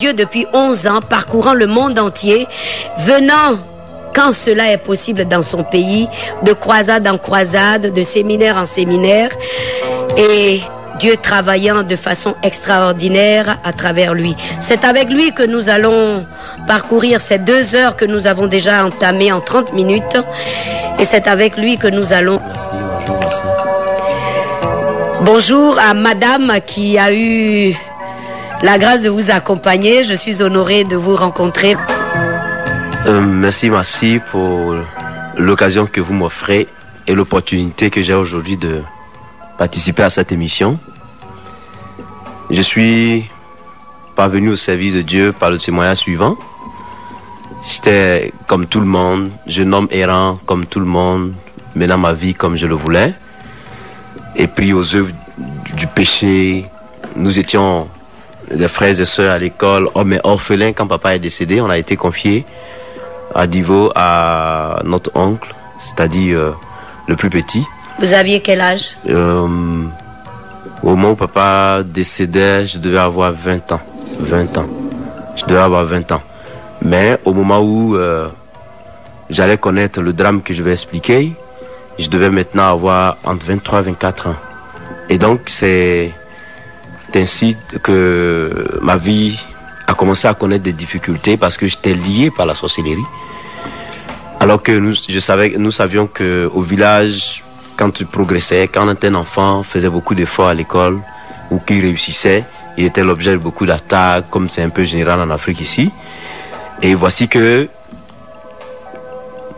Dieu depuis 11 ans, parcourant le monde entier, venant, quand cela est possible dans son pays, de croisade en croisade, de séminaire en séminaire, et Dieu travaillant de façon extraordinaire à travers lui. C'est avec lui que nous allons parcourir ces 2 heures que nous avons déjà entamées en 30 minutes, et c'est avec lui que nous allons... Merci, bonjour, merci. Bonjour à madame qui a eu la grâce de vous accompagner. Je suis honorée de vous rencontrer. Merci pour l'occasion que vous m'offrez et l'opportunité que j'ai aujourd'hui de participer à cette émission. Je suis parvenu au service de Dieu par le témoignage suivant. J'étais comme tout le monde, jeune homme errant comme tout le monde, menant ma vie comme je le voulais, et pris aux œuvres du péché. Nous étions des frères et sœurs à l'école, hommes et orphelins. Quand papa est décédé, on a été confiés à Divo, à notre oncle, c'est-à-dire le plus petit. Vous aviez quel âge? Au moment où papa décédait, je devais avoir 20 ans. 20 ans. Je devais avoir 20 ans. Mais au moment où j'allais connaître le drame que je vais expliquer, je devais maintenant avoir entre 23 et 24 ans. Et donc c'est ainsi que ma vie a commencé à connaître des difficultés parce que j'étais lié par la sorcellerie. Alors que nous savions qu'au village, quand tu progressais, quand on était un enfant, faisait beaucoup d'efforts à l'école ou qu'il réussissait, il était l'objet de beaucoup d'attaques, comme c'est un peu général en Afrique ici. Et voici que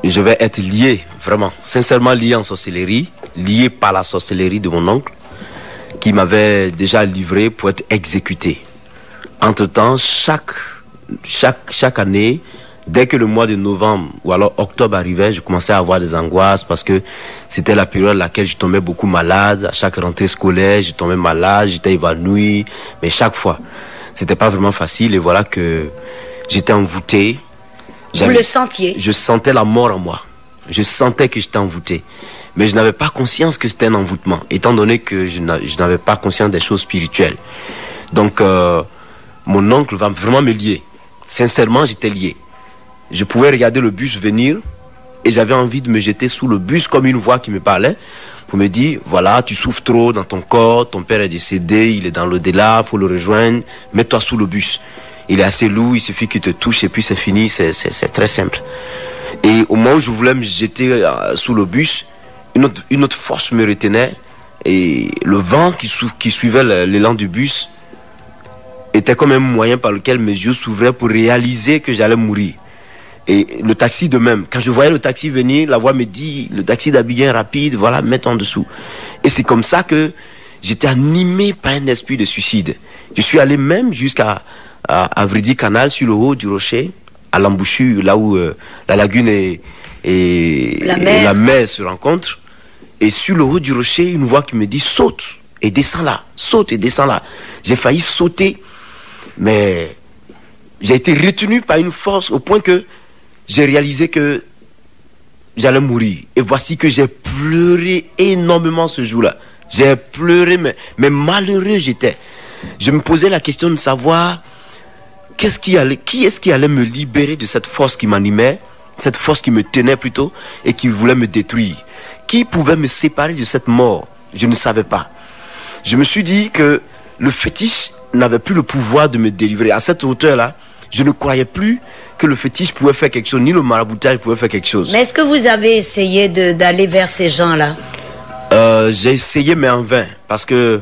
je vais être lié, vraiment, sincèrement lié en sorcellerie, lié par la sorcellerie de mon oncle, qui m'avait déjà livré pour être exécuté. Entre-temps, chaque année, dès que le mois de novembre ou alors octobre arrivait, je commençais à avoir des angoisses parce que c'était la période à laquelle je tombais beaucoup malade. À chaque rentrée scolaire, je tombais malade, j'étais évanoui. Mais chaque fois, c'était pas vraiment facile. Et voilà que j'étais envoûté. Vous le sentiez? Je sentais la mort en moi. Je sentais que j'étais envoûté. Mais je n'avais pas conscience que c'était un envoûtement, étant donné que je n'avais pas conscience des choses spirituelles. Donc, mon oncle va vraiment me lier. Sincèrement, j'étais lié. Je pouvais regarder le bus venir et j'avais envie de me jeter sous le bus comme une voix qui me parlait pour me dire, voilà, tu souffres trop dans ton corps, ton père est décédé, il est dans l'au-delà, il faut le rejoindre, mets-toi sous le bus. Il est assez lourd, il suffit qu'il te touche et puis c'est fini, c'est très simple. Et au moment où je voulais me jeter sous le bus, une autre force me retenait et le vent qui suivait l'élan du bus était comme un moyen par lequel mes yeux s'ouvraient pour réaliser que j'allais mourir. Et le taxi de même, quand je voyais le taxi venir, la voix me dit, le taxi d'Abidjan rapide, voilà, mets-toi en dessous. Et c'est comme ça que j'étais animé par un esprit de suicide. Je suis allé même jusqu'à Vridi Canal, sur le haut du rocher, à l'embouchure, là où la lagune et la mer se rencontrent. Et sur le haut du rocher, une voix qui me dit, saute et descends là, saute et descends là. J'ai failli sauter, mais j'ai été retenu par une force au point que j'ai réalisé que j'allais mourir. Et voici que j'ai pleuré énormément ce jour-là. J'ai pleuré, mais malheureux j'étais. Je me posais la question de savoir qui est-ce qui allait me libérer de cette force qui m'animait, cette force qui me tenait plutôt et qui voulait me détruire. Qui pouvait me séparer de cette mort? Je ne savais pas. Je me suis dit que le fétiche n'avait plus le pouvoir de me délivrer. À cette hauteur-là, je ne croyais plus que le fétiche pouvait faire quelque chose, ni le maraboutage pouvait faire quelque chose. Mais est-ce que vous avez essayé d'aller vers ces gens-là? J'ai essayé, mais en vain, parce que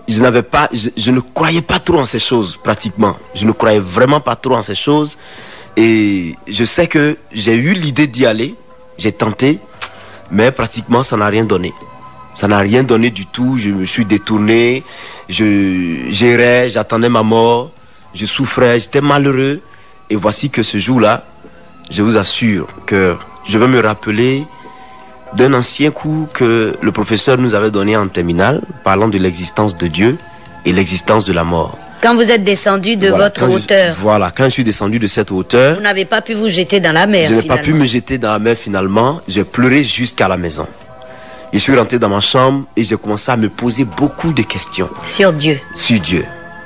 je ne croyais pas trop en ces choses, pratiquement. Je ne croyais vraiment pas trop en ces choses. Et je sais que j'ai eu l'idée d'y aller, j'ai tenté, mais pratiquement ça n'a rien donné. Ça n'a rien donné du tout, je me suis détourné, j'errais, j'attendais ma mort, je souffrais, j'étais malheureux. Et voici que ce jour-là, je vous assure que je vais me rappeler d'un ancien cours que le professeur nous avait donné en terminale, parlant de l'existence de Dieu et l'existence de la mort. Quand vous êtes descendu de votre hauteur. Quand je suis descendu de cette hauteur. Vous n'avez pas pu vous jeter dans la mer. Je n'ai pas pu me jeter dans la mer finalement. J'ai pleuré jusqu'à la maison. Je suis rentré dans ma chambre et j'ai commencé à me poser beaucoup de questions. Sur Dieu. Sur Dieu.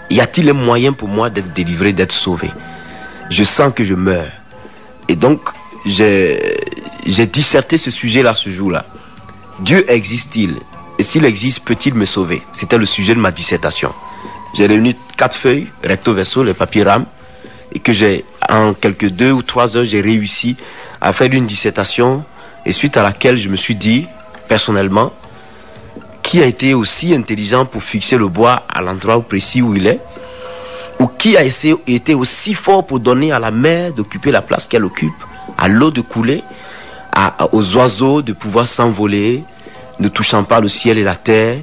Y a-t-il un moyen pour moi d'être délivré, d'être sauvé? Je sens que je meurs. Et donc, j'ai disserté ce sujet-là ce jour-là. Dieu existe-t-il? Et s'il existe, peut-il me sauver? C'était le sujet de ma dissertation. J'ai réuni 4 feuilles, recto verso, les papiers rames, et que en quelques 2 ou 3 heures, j'ai réussi à faire une dissertation, et suite à laquelle je me suis dit, personnellement, qui a été aussi intelligent pour fixer le bois à l'endroit précis où il est, ou qui a été aussi fort pour donner à la mer d'occuper la place qu'elle occupe, à l'eau de couler, aux oiseaux de pouvoir s'envoler, ne touchant pas le ciel et la terre.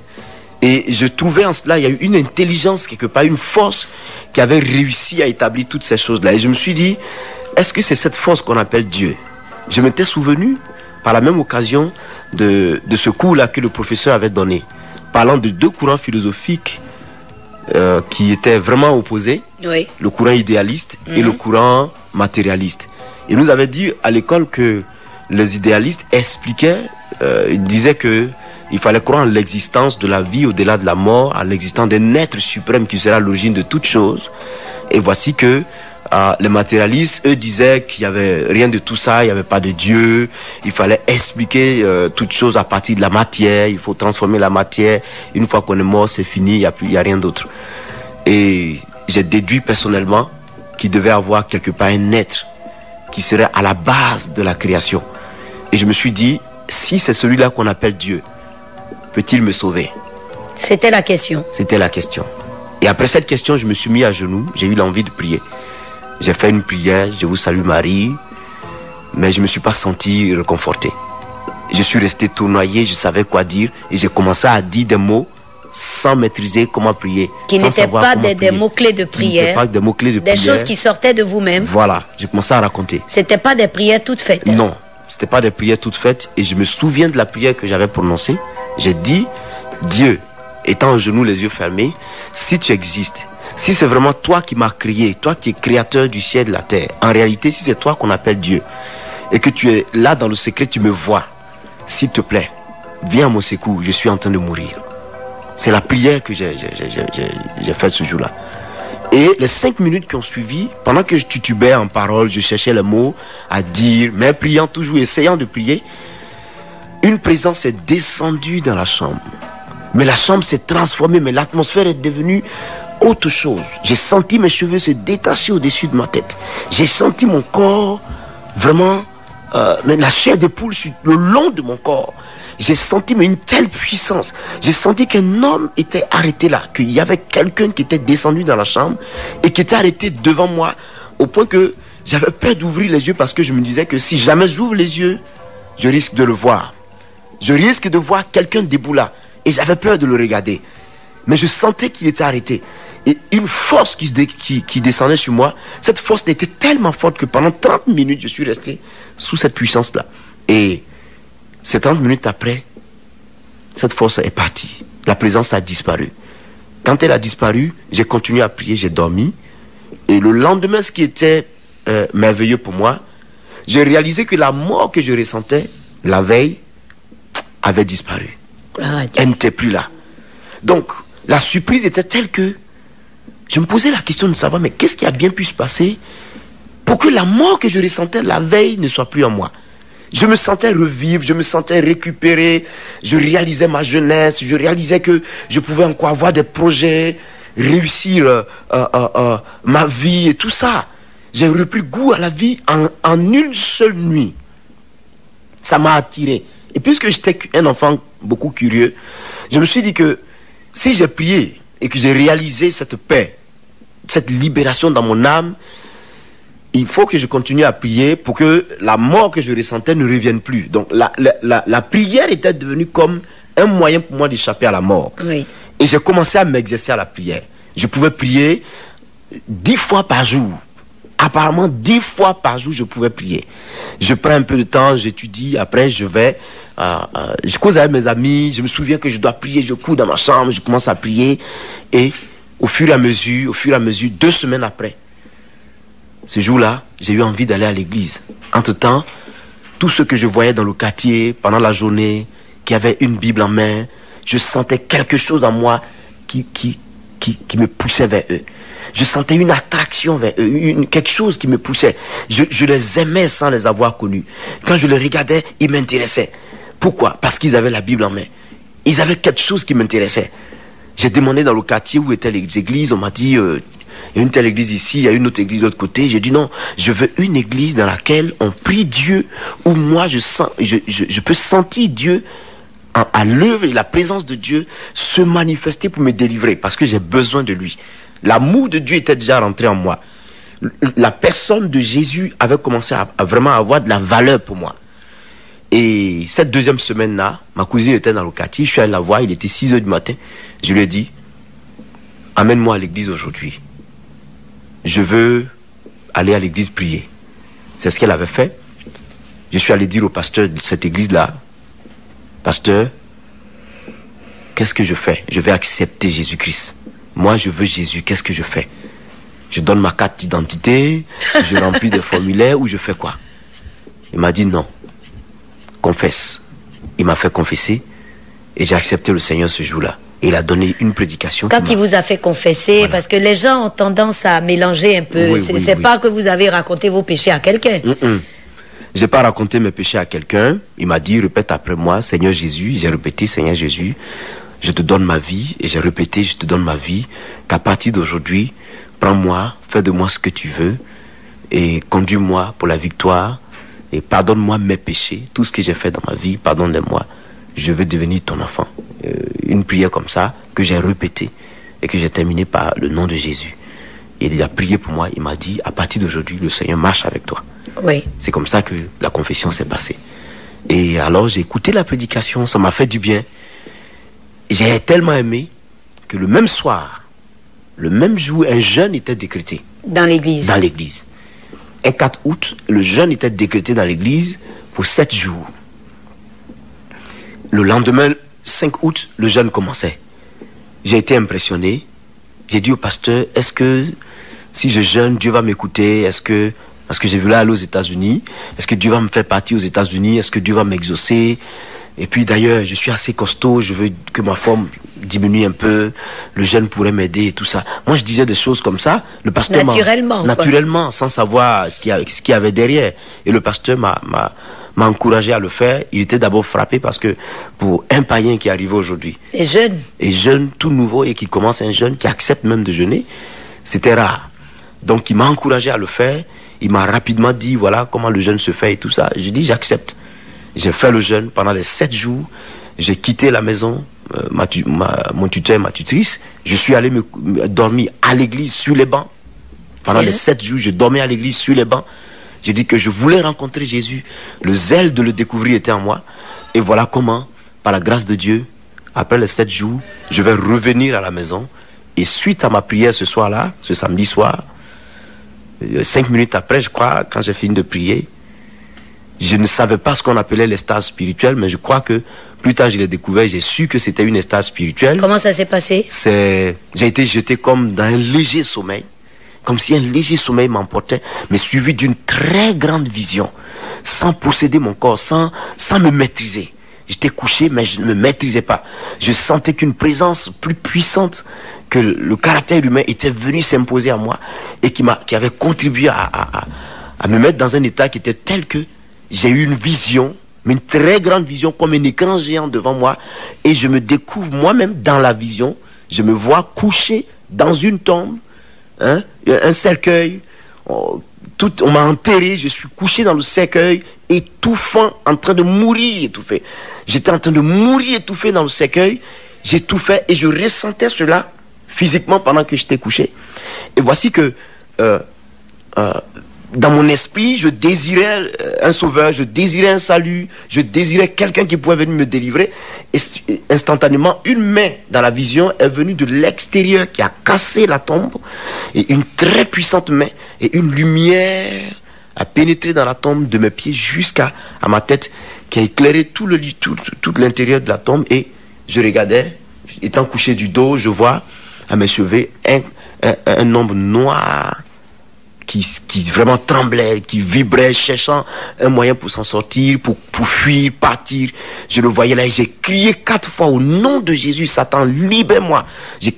Et je trouvais en cela, il y a eu une intelligence quelque part, une force qui avait réussi à établir toutes ces choses-là. Et je me suis dit, est-ce que c'est cette force qu'on appelle Dieu? Je m'étais souvenu, par la même occasion, de ce cours-là que le professeur avait donné, parlant de 2 courants philosophiques qui étaient vraiment opposés, Oui. le courant idéaliste et le courant matérialiste. Il nous avait dit à l'école que les idéalistes expliquaient, ils disaient que il fallait croire en l'existence de la vie au-delà de la mort, à l'existence d'un être suprême qui sera l'origine de toute chose. Et voici que les matérialistes, eux, disaient qu'il n'y avait rien de tout ça, il n'y avait pas de Dieu, il fallait expliquer toute chose à partir de la matière, il faut transformer la matière, une fois qu'on est mort, c'est fini, il n'y a rien d'autre. Et j'ai déduit personnellement qu'il devait avoir quelque part un être qui serait à la base de la création. Et je me suis dit, si c'est celui-là qu'on appelle Dieu, peut-il me sauver? C'était la question. C'était la question. Et après cette question, je me suis mis à genoux, j'ai eu l'envie de prier. J'ai fait une prière, je vous salue Marie, mais je ne me suis pas senti réconforté. Je suis resté tournoyé, je savais quoi dire, et j'ai commencé à dire des mots sans maîtriser comment prier. Qui n'étaient pas des mots-clés de prière, pas des mots-clés de des prière. choses qui sortaient de vous-même. Voilà, j'ai commencé à raconter. C'était pas des prières toutes faites. Non, c'était pas des prières toutes faites, et je me souviens de la prière que j'avais prononcée. J'ai dit, Dieu, étant en genoux, les yeux fermés, si tu existes, si c'est vraiment toi qui m'as créé, toi qui es créateur du ciel et de la terre, en réalité, si c'est toi qu'on appelle Dieu, et que tu es là dans le secret, tu me vois, s'il te plaît, viens à mon secours, je suis en train de mourir. C'est la prière que j'ai faite ce jour-là. Et les 5 minutes qui ont suivi, pendant que je titubais en parole, je cherchais les mots à dire, mais priant toujours, essayant de prier, une présence est descendue dans la chambre. Mais la chambre s'est transformée, mais l'atmosphère est devenue autre chose. J'ai senti mes cheveux se détacher au-dessus de ma tête. J'ai senti mon corps vraiment, mais la chair de poule sur le long de mon corps. J'ai senti mais une telle puissance. J'ai senti qu'un homme était arrêté là, qu'il y avait quelqu'un qui était descendu dans la chambre et qui était arrêté devant moi, au point que j'avais peur d'ouvrir les yeux parce que je me disais que si jamais j'ouvre les yeux, je risque de le voir. Je risque de voir quelqu'un debout là. Et j'avais peur de le regarder. Mais je sentais qu'il était arrêté. Et une force qui descendait sur moi, cette force était tellement forte que pendant 30 minutes, je suis resté sous cette puissance-là. Et ces 30 minutes après, cette force est partie. La présence a disparu. Quand elle a disparu, j'ai continué à prier, j'ai dormi. Et le lendemain, ce qui était merveilleux pour moi, j'ai réalisé que la mort que je ressentais la veille avait disparu. Elle n'était plus là. Donc, la surprise était telle que je me posais la question de savoir, mais qu'est-ce qui a bien pu se passer pour que la mort que je ressentais la veille ne soit plus en moi? Je me sentais revivre, je me sentais récupérer, je réalisais ma jeunesse, je réalisais que je pouvais encore avoir des projets, réussir ma vie et tout ça. J'ai repris goût à la vie en une seule nuit. Ça m'a attiré. Et puisque j'étais un enfant beaucoup curieux, je me suis dit que si j'ai prié et que j'ai réalisé cette paix, cette libération dans mon âme, il faut que je continue à prier pour que la mort que je ressentais ne revienne plus. Donc la prière était devenue comme un moyen pour moi d'échapper à la mort. Oui. Et j'ai commencé à m'exercer à la prière. Je pouvais prier 10 fois par jour. Apparemment 10 fois par jour je pouvais prier. Je prends un peu de temps, j'étudie, après je vais, je cause avec mes amis, je me souviens que je dois prier, je cours dans ma chambre, je commence à prier, et au fur et à mesure, 2 semaines après, ce jour-là, j'ai eu envie d'aller à l'église. Entre-temps, tous ceux que je voyais dans le quartier pendant la journée, qui avaient une Bible en main, je sentais quelque chose en moi qui qui me poussait vers eux. Je sentais une attraction vers eux, quelque chose qui me poussait. Je les aimais sans les avoir connus. Quand je les regardais, ils m'intéressaient. Pourquoi? Parce qu'ils avaient la Bible en main. Ils avaient quelque chose qui m'intéressait. J'ai demandé dans le quartier où étaient les églises. On m'a dit, il y a une telle église ici, il y a une autre église de l'autre côté. J'ai dit non, je veux une église dans laquelle on prie Dieu, où moi je peux sentir Dieu à l'œuvre et la présence de Dieu se manifester pour me délivrer, parce que j'ai besoin de lui. L'amour de Dieu était déjà rentré en moi. La personne de Jésus avait commencé à vraiment avoir de la valeur pour moi. Et cette deuxième semaine-là, ma cousine était dans le quartier, je suis allé la voir, il était 6 heures du matin. Je lui ai dit, amène-moi à l'église aujourd'hui. Je veux aller à l'église prier. C'est ce qu'elle avait fait. Je suis allé dire au pasteur de cette église-là, pasteur, qu'est-ce que je fais? Je vais accepter Jésus-Christ. Moi, je veux Jésus. Qu'est-ce que je fais? Je donne ma carte d'identité, je remplis des formulaires ou je fais quoi? Il m'a dit non. Confesse. Il m'a fait confesser et j'ai accepté le Seigneur ce jour-là. Et il a donné une prédication. Quand il vous a fait confesser, voilà. Parce que les gens ont tendance à mélanger un peu. Oui, c'est pas que vous avez raconté vos péchés à quelqu'un. J'ai pas raconté mes péchés à quelqu'un. Il m'a dit, répète après moi, Seigneur Jésus. J'ai répété, Seigneur Jésus, je te donne ma vie. Et j'ai répété, je te donne ma vie. Qu'à partir d'aujourd'hui, prends-moi, fais de moi ce que tu veux. Et conduis-moi pour la victoire. Et pardonne-moi mes péchés. Tout ce que j'ai fait dans ma vie, pardonne-les-moi. Je veux devenir ton enfant. Une prière comme ça, que j'ai répétée. Et que j'ai terminée par le nom de Jésus. Et il a prié pour moi. Il m'a dit, à partir d'aujourd'hui, le Seigneur marche avec toi. Oui. C'est comme ça que la confession s'est passée. Et alors j'ai écouté la prédication, ça m'a fait du bien. J'ai tellement aimé que le même soir, le même jour, un jeûne était décrété. Dans l'église. Dans l'église. Un 4 août, le jeûne était décrété dans l'église pour 7 jours. Le lendemain, 5 août, le jeûne commençait. J'ai été impressionné. J'ai dit au pasteur, est-ce que si je jeûne, Dieu va m'écouter? Parce que j'ai voulu aller aux États-Unis. Est-ce que Dieu va me faire partir aux États-Unis? Est-ce que Dieu va m'exaucer? Et puis d'ailleurs, je suis assez costaud, je veux que ma forme diminue un peu. Le jeûne pourrait m'aider et tout ça. Moi, je disais des choses comme ça. Le pasteur naturellement, sans savoir ce qu'il y avait derrière. Et le pasteur m'a encouragé à le faire. Il était d'abord frappé parce que pour un païen qui arrivait aujourd'hui, et jeune, tout nouveau, et qui commence un jeûne, qui accepte même de jeûner, c'était rare. Donc il m'a encouragé à le faire. Il m'a rapidement dit voilà comment le jeûne se fait et tout ça. J'ai dit j'accepte. J'ai fait le jeûne pendant les 7 jours. J'ai quitté la maison, mon tuteur et ma tutrice. Je suis allé me dormir à l'église sur les bancs. Pendant les 7 jours, je dormais à l'église sur les bancs. J'ai dit que je voulais rencontrer Jésus. Le zèle de le découvrir était en moi. Et voilà comment, par la grâce de Dieu, après les 7 jours, je vais revenir à la maison. Et suite à ma prière ce soir-là, ce samedi soir, 5 minutes après, je crois, quand j'ai fini de prier, je ne savais pas ce qu'on appelait l'extase spirituelle, mais je crois que plus tard je l'ai découvert, j'ai su que c'était une extase spirituelle. Comment ça s'est passé? J'ai été jeté comme dans un léger sommeil, comme si un léger sommeil m'emportait, mais suivi d'une très grande vision, sans posséder mon corps, sans me maîtriser. J'étais couché, mais je ne me maîtrisais pas. Je sentais qu'une présence plus puissante que le caractère humain était venu s'imposer à moi et qui avait contribué à me mettre dans un état qui était tel que j'ai eu une vision, mais une très grande vision, comme un écran géant devant moi, et je me découvre moi-même dans la vision. Je me vois couché dans une tombe, un cercueil, on m'a enterré, je suis couché dans le cercueil, étouffant, en train de mourir étouffé. J'étais en train de mourir étouffé dans le cercueil, j'étouffais et je ressentais cela physiquement pendant que j'étais couché. Et voici que dans mon esprit, je désirais un sauveur, je désirais un salut, je désirais quelqu'un qui pouvait venir me délivrer. Et instantanément, une main dans la vision est venue de l'extérieur qui a cassé la tombe. Et une très puissante main et une lumière a pénétré dans la tombe de mes pieds jusqu'à ma tête, qui a éclairé tout l'intérieur de la tombe. Et je regardais, étant couché du dos, je vois à mes cheveux un ombre noir qui vraiment tremblait, qui vibrait, cherchant un moyen pour s'en sortir, pour fuir, partir. Je le voyais là et j'ai crié 4 fois au nom de Jésus, Satan, libère-moi.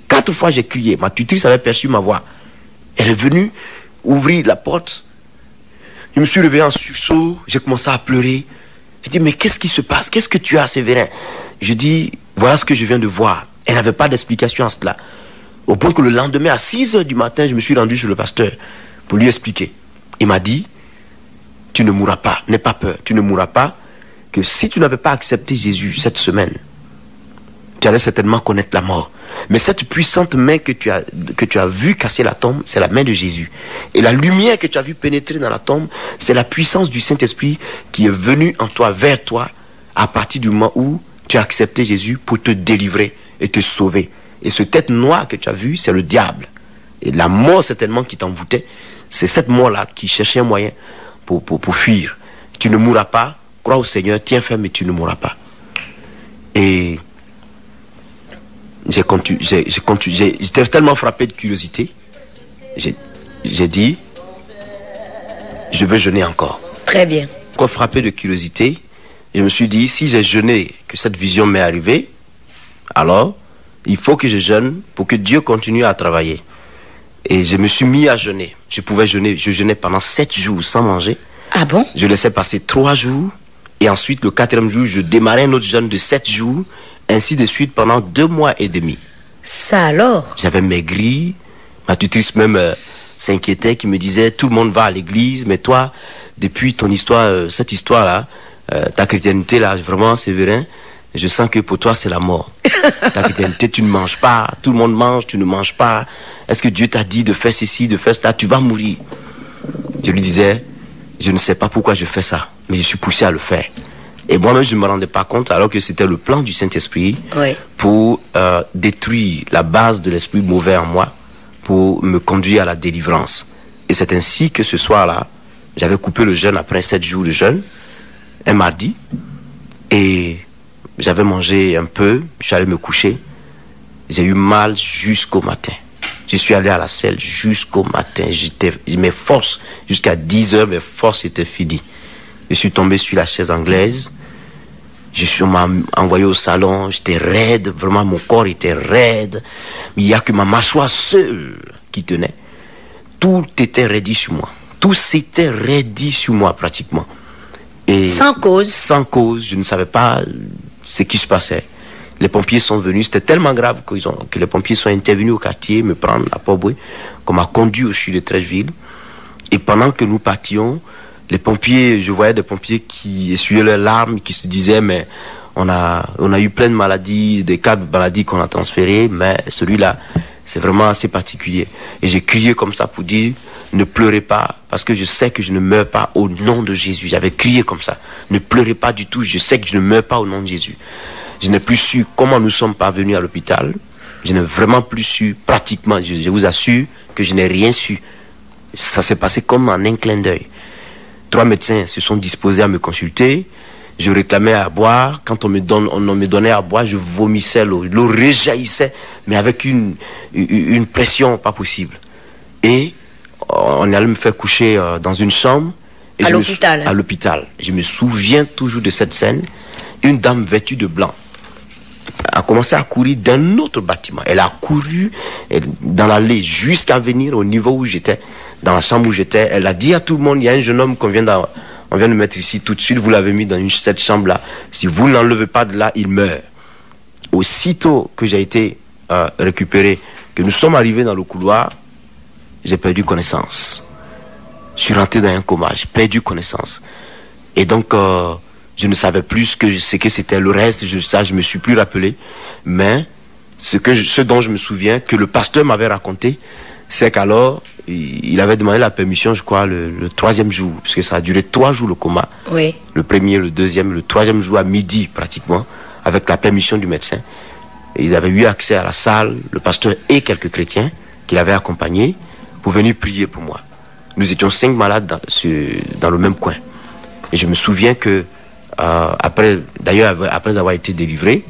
4 fois j'ai crié. Ma tutrice avait perçu ma voix. Elle est venue ouvrir la porte. Je me suis réveillé en sursaut, j'ai commencé à pleurer. J'ai dit, mais qu'est-ce qui se passe? Qu'est-ce que tu as, Séverin? Je dis, voilà ce que je viens de voir. Elle n'avait pas d'explication à cela. Au point que le lendemain, à 6 heures du matin, je me suis rendu chez le pasteur pour lui expliquer. Il m'a dit, tu ne mourras pas, n'aie pas peur, tu ne mourras pas, que si tu n'avais pas accepté Jésus cette semaine, tu allais certainement connaître la mort. Mais cette puissante main que tu as vu casser la tombe, c'est la main de Jésus. Et la lumière que tu as vu pénétrer dans la tombe, c'est la puissance du Saint-Esprit qui est venue en toi, vers toi, à partir du moment où tu as accepté Jésus pour te délivrer et te sauver. Et ce tête noire que tu as vu, c'est le diable. Et la mort certainement qui t'envoûtait, c'est cette mort-là qui cherchait un moyen pour fuir. Tu ne mourras pas, crois au Seigneur, tiens ferme et tu ne mourras pas. Et j'étais tellement frappé de curiosité, j'ai dit, je veux jeûner encore. Très bien. Pourquoi frappé de curiosité? Je me suis dit, si j'ai jeûné, que cette vision m'est arrivée, alors il faut que je jeûne pour que Dieu continue à travailler. Et je me suis mis à jeûner. Je pouvais jeûner, je jeûnais pendant 7 jours sans manger. Ah bon? Je laissais passer 3 jours. Et ensuite, le 4e jour, je démarrais un autre jeûne de 7 jours. Ainsi de suite pendant 2 mois et demi. Ça alors? J'avais maigri. Ma tutrice même s'inquiétait, qui me disait, tout le monde va à l'église, mais toi, depuis ton histoire, cette histoire-là, ta chrétienté là, vraiment, Séverin, je sens que pour toi, c'est la mort. Ta chrétienté, tu ne manges pas. Tout le monde mange, tu ne manges pas. Est-ce que Dieu t'a dit de faire ceci, de faire cela? Tu vas mourir. Je lui disais, je ne sais pas pourquoi je fais ça, mais je suis poussé à le faire. Et moi-même, je ne me rendais pas compte, alors que c'était le plan du Saint-Esprit, oui, pour détruire la base de l'esprit mauvais en moi, pour me conduire à la délivrance. Et c'est ainsi que ce soir-là, j'avais coupé le jeûne après 7 jours de jeûne, un mardi, et j'avais mangé un peu, je suis allé me coucher. J'ai eu mal jusqu'au matin. Je suis allé à la selle jusqu'au matin. Mes forces, jusqu'à 10 heures, mes forces étaient finies. Je suis tombé sur la chaise anglaise. On m'a envoyé au salon. J'étais raide, vraiment mon corps était raide. Mais il n'y a que ma mâchoire seule qui tenait. Tout était raidi sur moi. Tout s'était raidi sur moi pratiquement. Et sans cause. Sans cause, je ne savais pas ce qui se passait. Les pompiers sont venus, c'était tellement grave que les pompiers sont intervenus au quartier, me prendre à Port-Boué, qu'on m'a conduit au CHU de Trècheville. Et pendant que nous partions, les pompiers, je voyais des pompiers qui essuyaient leurs larmes, qui se disaient, mais on a eu plein de maladies, des cas de maladies qu'on a transférés, mais celui-là, c'est vraiment assez particulier. Et j'ai crié comme ça pour dire, ne pleurez pas, parce que je sais que je ne meurs pas au nom de Jésus. J'avais crié comme ça, ne pleurez pas du tout, je sais que je ne meurs pas au nom de Jésus. Je n'ai plus su comment nous sommes parvenus à l'hôpital. Je n'ai vraiment plus su, pratiquement, je vous assure que je n'ai rien su. Ça s'est passé comme en un clin d'œil. 3 médecins se sont disposés à me consulter. Je réclamais à boire. Quand on me donnait à boire, je vomissais l'eau. L'eau réjaillissait, mais avec une pression pas possible. Et on allait me faire coucher dans une chambre. Et à l'hôpital. À l'hôpital. Je me souviens toujours de cette scène. Une dame vêtue de blanc a commencé à courir d'un autre bâtiment. Elle a couru dans l'allée jusqu'à venir au niveau où j'étais, dans la chambre où j'étais. Elle a dit à tout le monde, il y a un jeune homme qu'on vient de mettre ici tout de suite, vous l'avez mis dans cette chambre-là. Si vous ne l'enlevez pas de là, il meurt. Aussitôt que j'ai été récupéré, que nous sommes arrivés dans le couloir, j'ai perdu connaissance. Je suis rentré dans un coma, j'ai perdu connaissance. Et donc, je ne savais plus ce que c'était le reste, je me suis plus rappelé. Mais ce dont je me souviens, que le pasteur m'avait raconté, c'est qu'alors, il avait demandé la permission, je crois, le 3e jour, parce que ça a duré 3 jours le coma. Oui. Le premier, le deuxième, le 3e jour à midi pratiquement, avec la permission du médecin. Et ils avaient eu accès à la salle, le pasteur et quelques chrétiens qui l'avaient accompagné pour venir prier pour moi. Nous étions 5 malades dans le même coin. Et je me souviens que après avoir été délivré,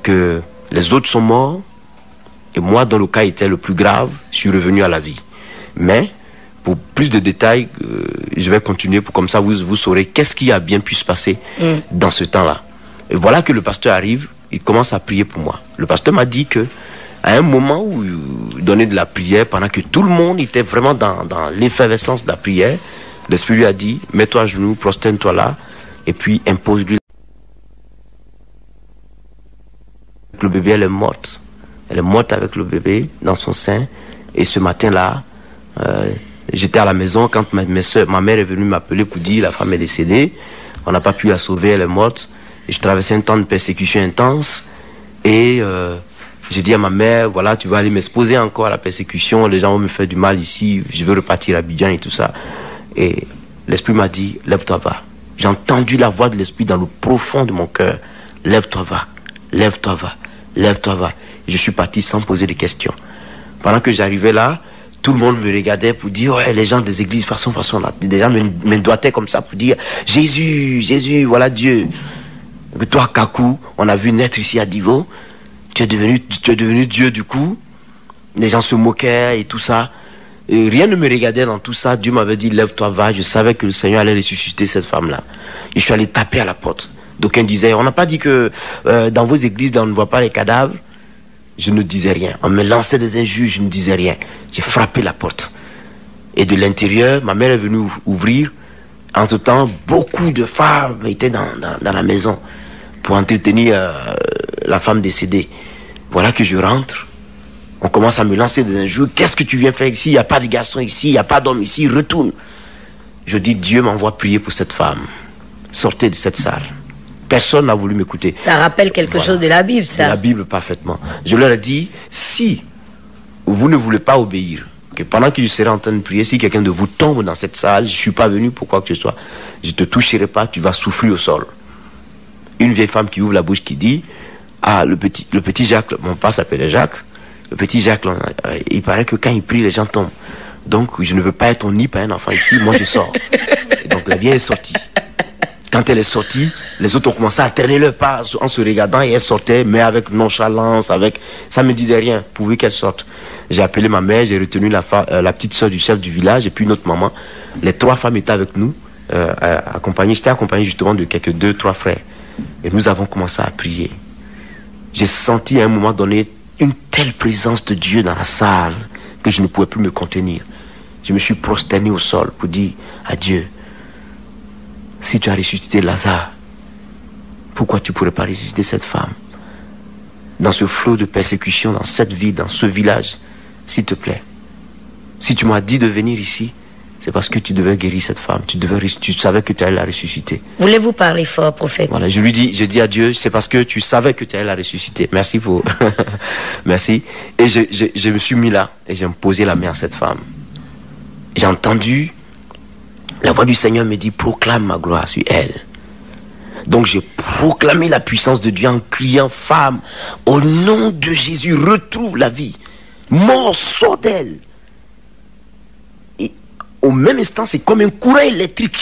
que les autres sont morts et moi, dont le cas était le plus grave, je suis revenu à la vie. Mais pour plus de détails, je vais continuer pour comme ça vous saurez qu'est-ce qui a bien pu se passer dans ce temps-là. Et voilà que le pasteur arrive, il commence à prier pour moi. Le pasteur m'a dit que à un moment où il donnait de la prière, pendant que tout le monde était vraiment dans l'effervescence de la prière, l'Esprit lui a dit, mets-toi à genoux, prosterne-toi là, et puis impose-lui. Le bébé, elle est morte. Elle est morte avec le bébé dans son sein. Et ce matin-là, j'étais à la maison quand ma mère est venue m'appeler pour dire la femme est décédée. On n'a pas pu la sauver, elle est morte. Et je traversais un temps de persécution intense. Et j'ai dit à ma mère, voilà, tu vas aller m'exposer encore à la persécution. Les gens vont me faire du mal ici. Je veux repartir à Abidjan et tout ça. Et l'Esprit m'a dit, lève-toi, va. J'ai entendu la voix de l'Esprit dans le profond de mon cœur. Lève-toi, va. Lève-toi, va. Lève-toi, va. Et je suis parti sans poser de questions. Pendant que j'arrivais là, tout le monde me regardait pour dire, ouais, les gens des églises, façon, là. Des gens me doigtaient comme ça pour dire, Jésus, Jésus, voilà Dieu. Que toi, Kakou, on a vu naître ici à Divo. Tu es devenu Dieu du coup. Les gens se moquaient et tout ça. Et rien ne me regardait dans tout ça. Dieu m'avait dit, lève-toi, va. Je savais que le Seigneur allait ressusciter cette femme-là. Et je suis allé taper à la porte. D'aucuns disaient, on n'a pas dit que dans vos églises, on ne voit pas les cadavres. Je ne disais rien. On me lançait des injures, je ne disais rien. J'ai frappé la porte. Et de l'intérieur, ma mère est venue ouvrir. Entre-temps, beaucoup de femmes étaient dans la maison pour entretenir la femme décédée. Voilà que je rentre. On commence à me lancer des injures. Qu'est-ce que tu viens faire ici? Il n'y a pas de garçon ici, il n'y a pas d'homme ici, retourne. Je dis, Dieu m'envoie prier pour cette femme. Sortez de cette salle. Personne n'a voulu m'écouter. Ça rappelle quelque chose de la Bible, ça. De la Bible, parfaitement. Je leur ai dit, si vous ne voulez pas obéir, que pendant que je serai en train de prier, si quelqu'un de vous tombe dans cette salle, je ne suis pas venu pour quoi que ce soit, je ne te toucherai pas, tu vas souffrir au sol. Une vieille femme qui ouvre la bouche qui dit, ah, le petit Jacques, mon père s'appelait Jacques, le petit Jacques, il paraît que quand il prie, les gens tombent. Donc, je ne veux pas être nid par un enfant ici, moi je sors. Et donc, la vieille est sortie. Quand elle est sortie, les autres ont commencé à traîner leur pas en se regardant et elle sortait, mais avec nonchalance, ça me disait rien, pourvu qu'elle sorte. J'ai appelé ma mère, j'ai retenu la petite soeur du chef du village et puis notre maman. Les 3 femmes étaient avec nous, j'étais accompagné justement de quelques 2-3 frères. Et nous avons commencé à prier. J'ai senti à un moment donné une telle présence de Dieu dans la salle que je ne pouvais plus me contenir. Je me suis prosterné au sol pour dire à Dieu, si tu as ressuscité Lazare, pourquoi tu ne pourrais pas ressusciter cette femme? Dans ce flot de persécution, dans cette ville, dans ce village, s'il te plaît. Si tu m'as dit de venir ici, c'est parce que tu devais guérir cette femme. Tu savais que tu allais la ressusciter. Voulez-vous parler fort, prophète? Voilà, je dis à Dieu, c'est parce que tu savais que tu allais la ressusciter. Merci pour... Merci. Et je me suis mis là et j'ai posé la main à cette femme. J'ai entendu... La voix du Seigneur me dit, proclame ma gloire sur elle. Donc j'ai proclamé la puissance de Dieu en criant, femme, au nom de Jésus, retrouve la vie. Mort, sort d'elle. Et au même instant, c'est comme un courant électrique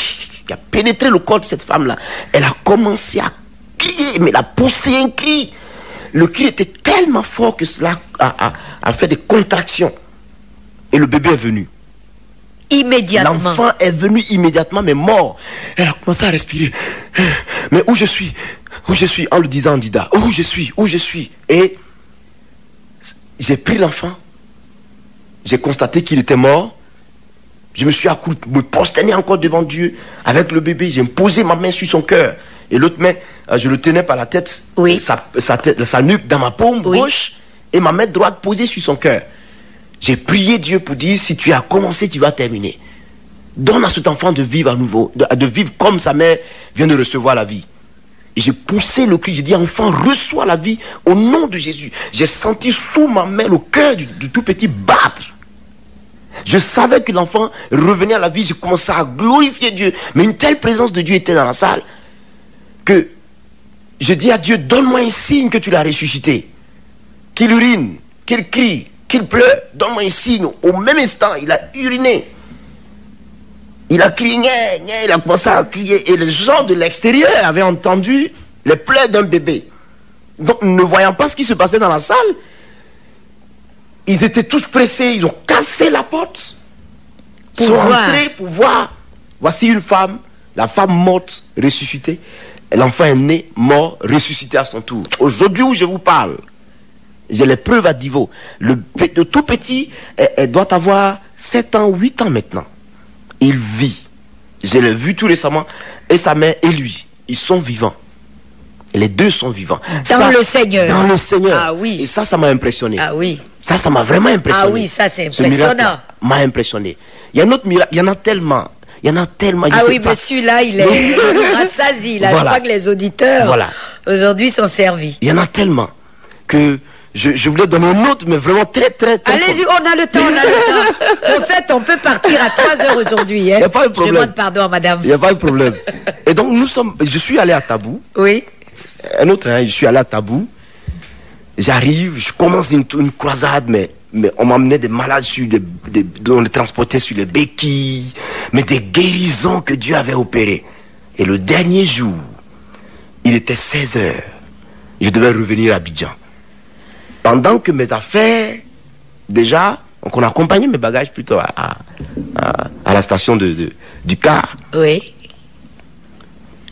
qui a pénétré le corps de cette femme-là. Elle a commencé à crier, mais elle a poussé un cri. Le cri était tellement fort que cela a fait des contractions. Et le bébé est venu. Immédiatement. L'enfant est venu immédiatement, mais mort. Elle a commencé à respirer. Mais où je suis? En le disant en Dida. Où je suis? Et j'ai pris l'enfant. J'ai constaté qu'il était mort. Je me suis accouru, me prosterner encore devant Dieu avec le bébé. J'ai posé ma main sur son cœur. Et l'autre main, je le tenais par la tête, oui. sa nuque dans ma paume gauche. Et ma main droite posée sur son cœur. J'ai prié Dieu pour dire, si tu as commencé, tu vas terminer. Donne à cet enfant de vivre à nouveau, de vivre comme sa mère vient de recevoir la vie. Et j'ai poussé le cri, j'ai dit, enfant, reçois la vie au nom de Jésus. J'ai senti sous ma main le cœur du tout petit battre. Je savais que l'enfant revenait à la vie, j'ai commencé à glorifier Dieu. Mais une telle présence de Dieu était dans la salle que je dis à Dieu, donne-moi un signe que tu l'as ressuscité. Qu'il urine, qu'il crie, qu'il pleure, donne-moi un signe. Au même instant, il a uriné. Il a crié, il a commencé à crier. Et les gens de l'extérieur avaient entendu les pleurs d'un bébé. Donc, ne voyant pas ce qui se passait dans la salle, ils étaient tous pressés, ils ont cassé la porte. Pour sont voir. rentrés pour voir. Voici une femme, la femme morte, ressuscitée. L'enfant est né, mort, ressuscité à son tour. Aujourd'hui où je vous parle, j'ai les preuves à Divo. Le tout petit, elle doit avoir 7 ans, 8 ans maintenant. Il vit. Je l'ai vu tout récemment. Et sa mère et lui, ils sont vivants. Et les deux sont vivants. Dans le Seigneur. Dans le Seigneur. Ah oui. Et ça m'a impressionné. Ah oui. Ça m'a vraiment impressionné. Ah oui, ça c'est Ce impressionnant. miracle m'a impressionné. Il y a un autre miracle, il y en a tellement. Il y en a tellement. Ah oui, mais celui-là, il est rassasié. Là, Voilà. je crois que les auditeurs, Voilà. aujourd'hui, sont servis. Il y en a tellement que je voulais donner un autre, mais vraiment très. Allez-y, on a le temps, on a le temps. En fait, on peut partir à 3 heures aujourd'hui. Hein. Il y a pas de Je problème. demande pardon à madame. Il n'y a pas de problème. Et donc, je suis allé à Tabou. Oui. Un autre, hein, je suis allé à Tabou. J'arrive, je commence une croisade, mais on m'emmenait des malades on les transportait sur les béquilles, mais des guérisons que Dieu avait opérées. Et le dernier jour, il était 16 heures. Je devais revenir à Abidjan. Pendant que mes affaires, déjà, donc on accompagnait mes bagages plutôt à la station du car. Oui.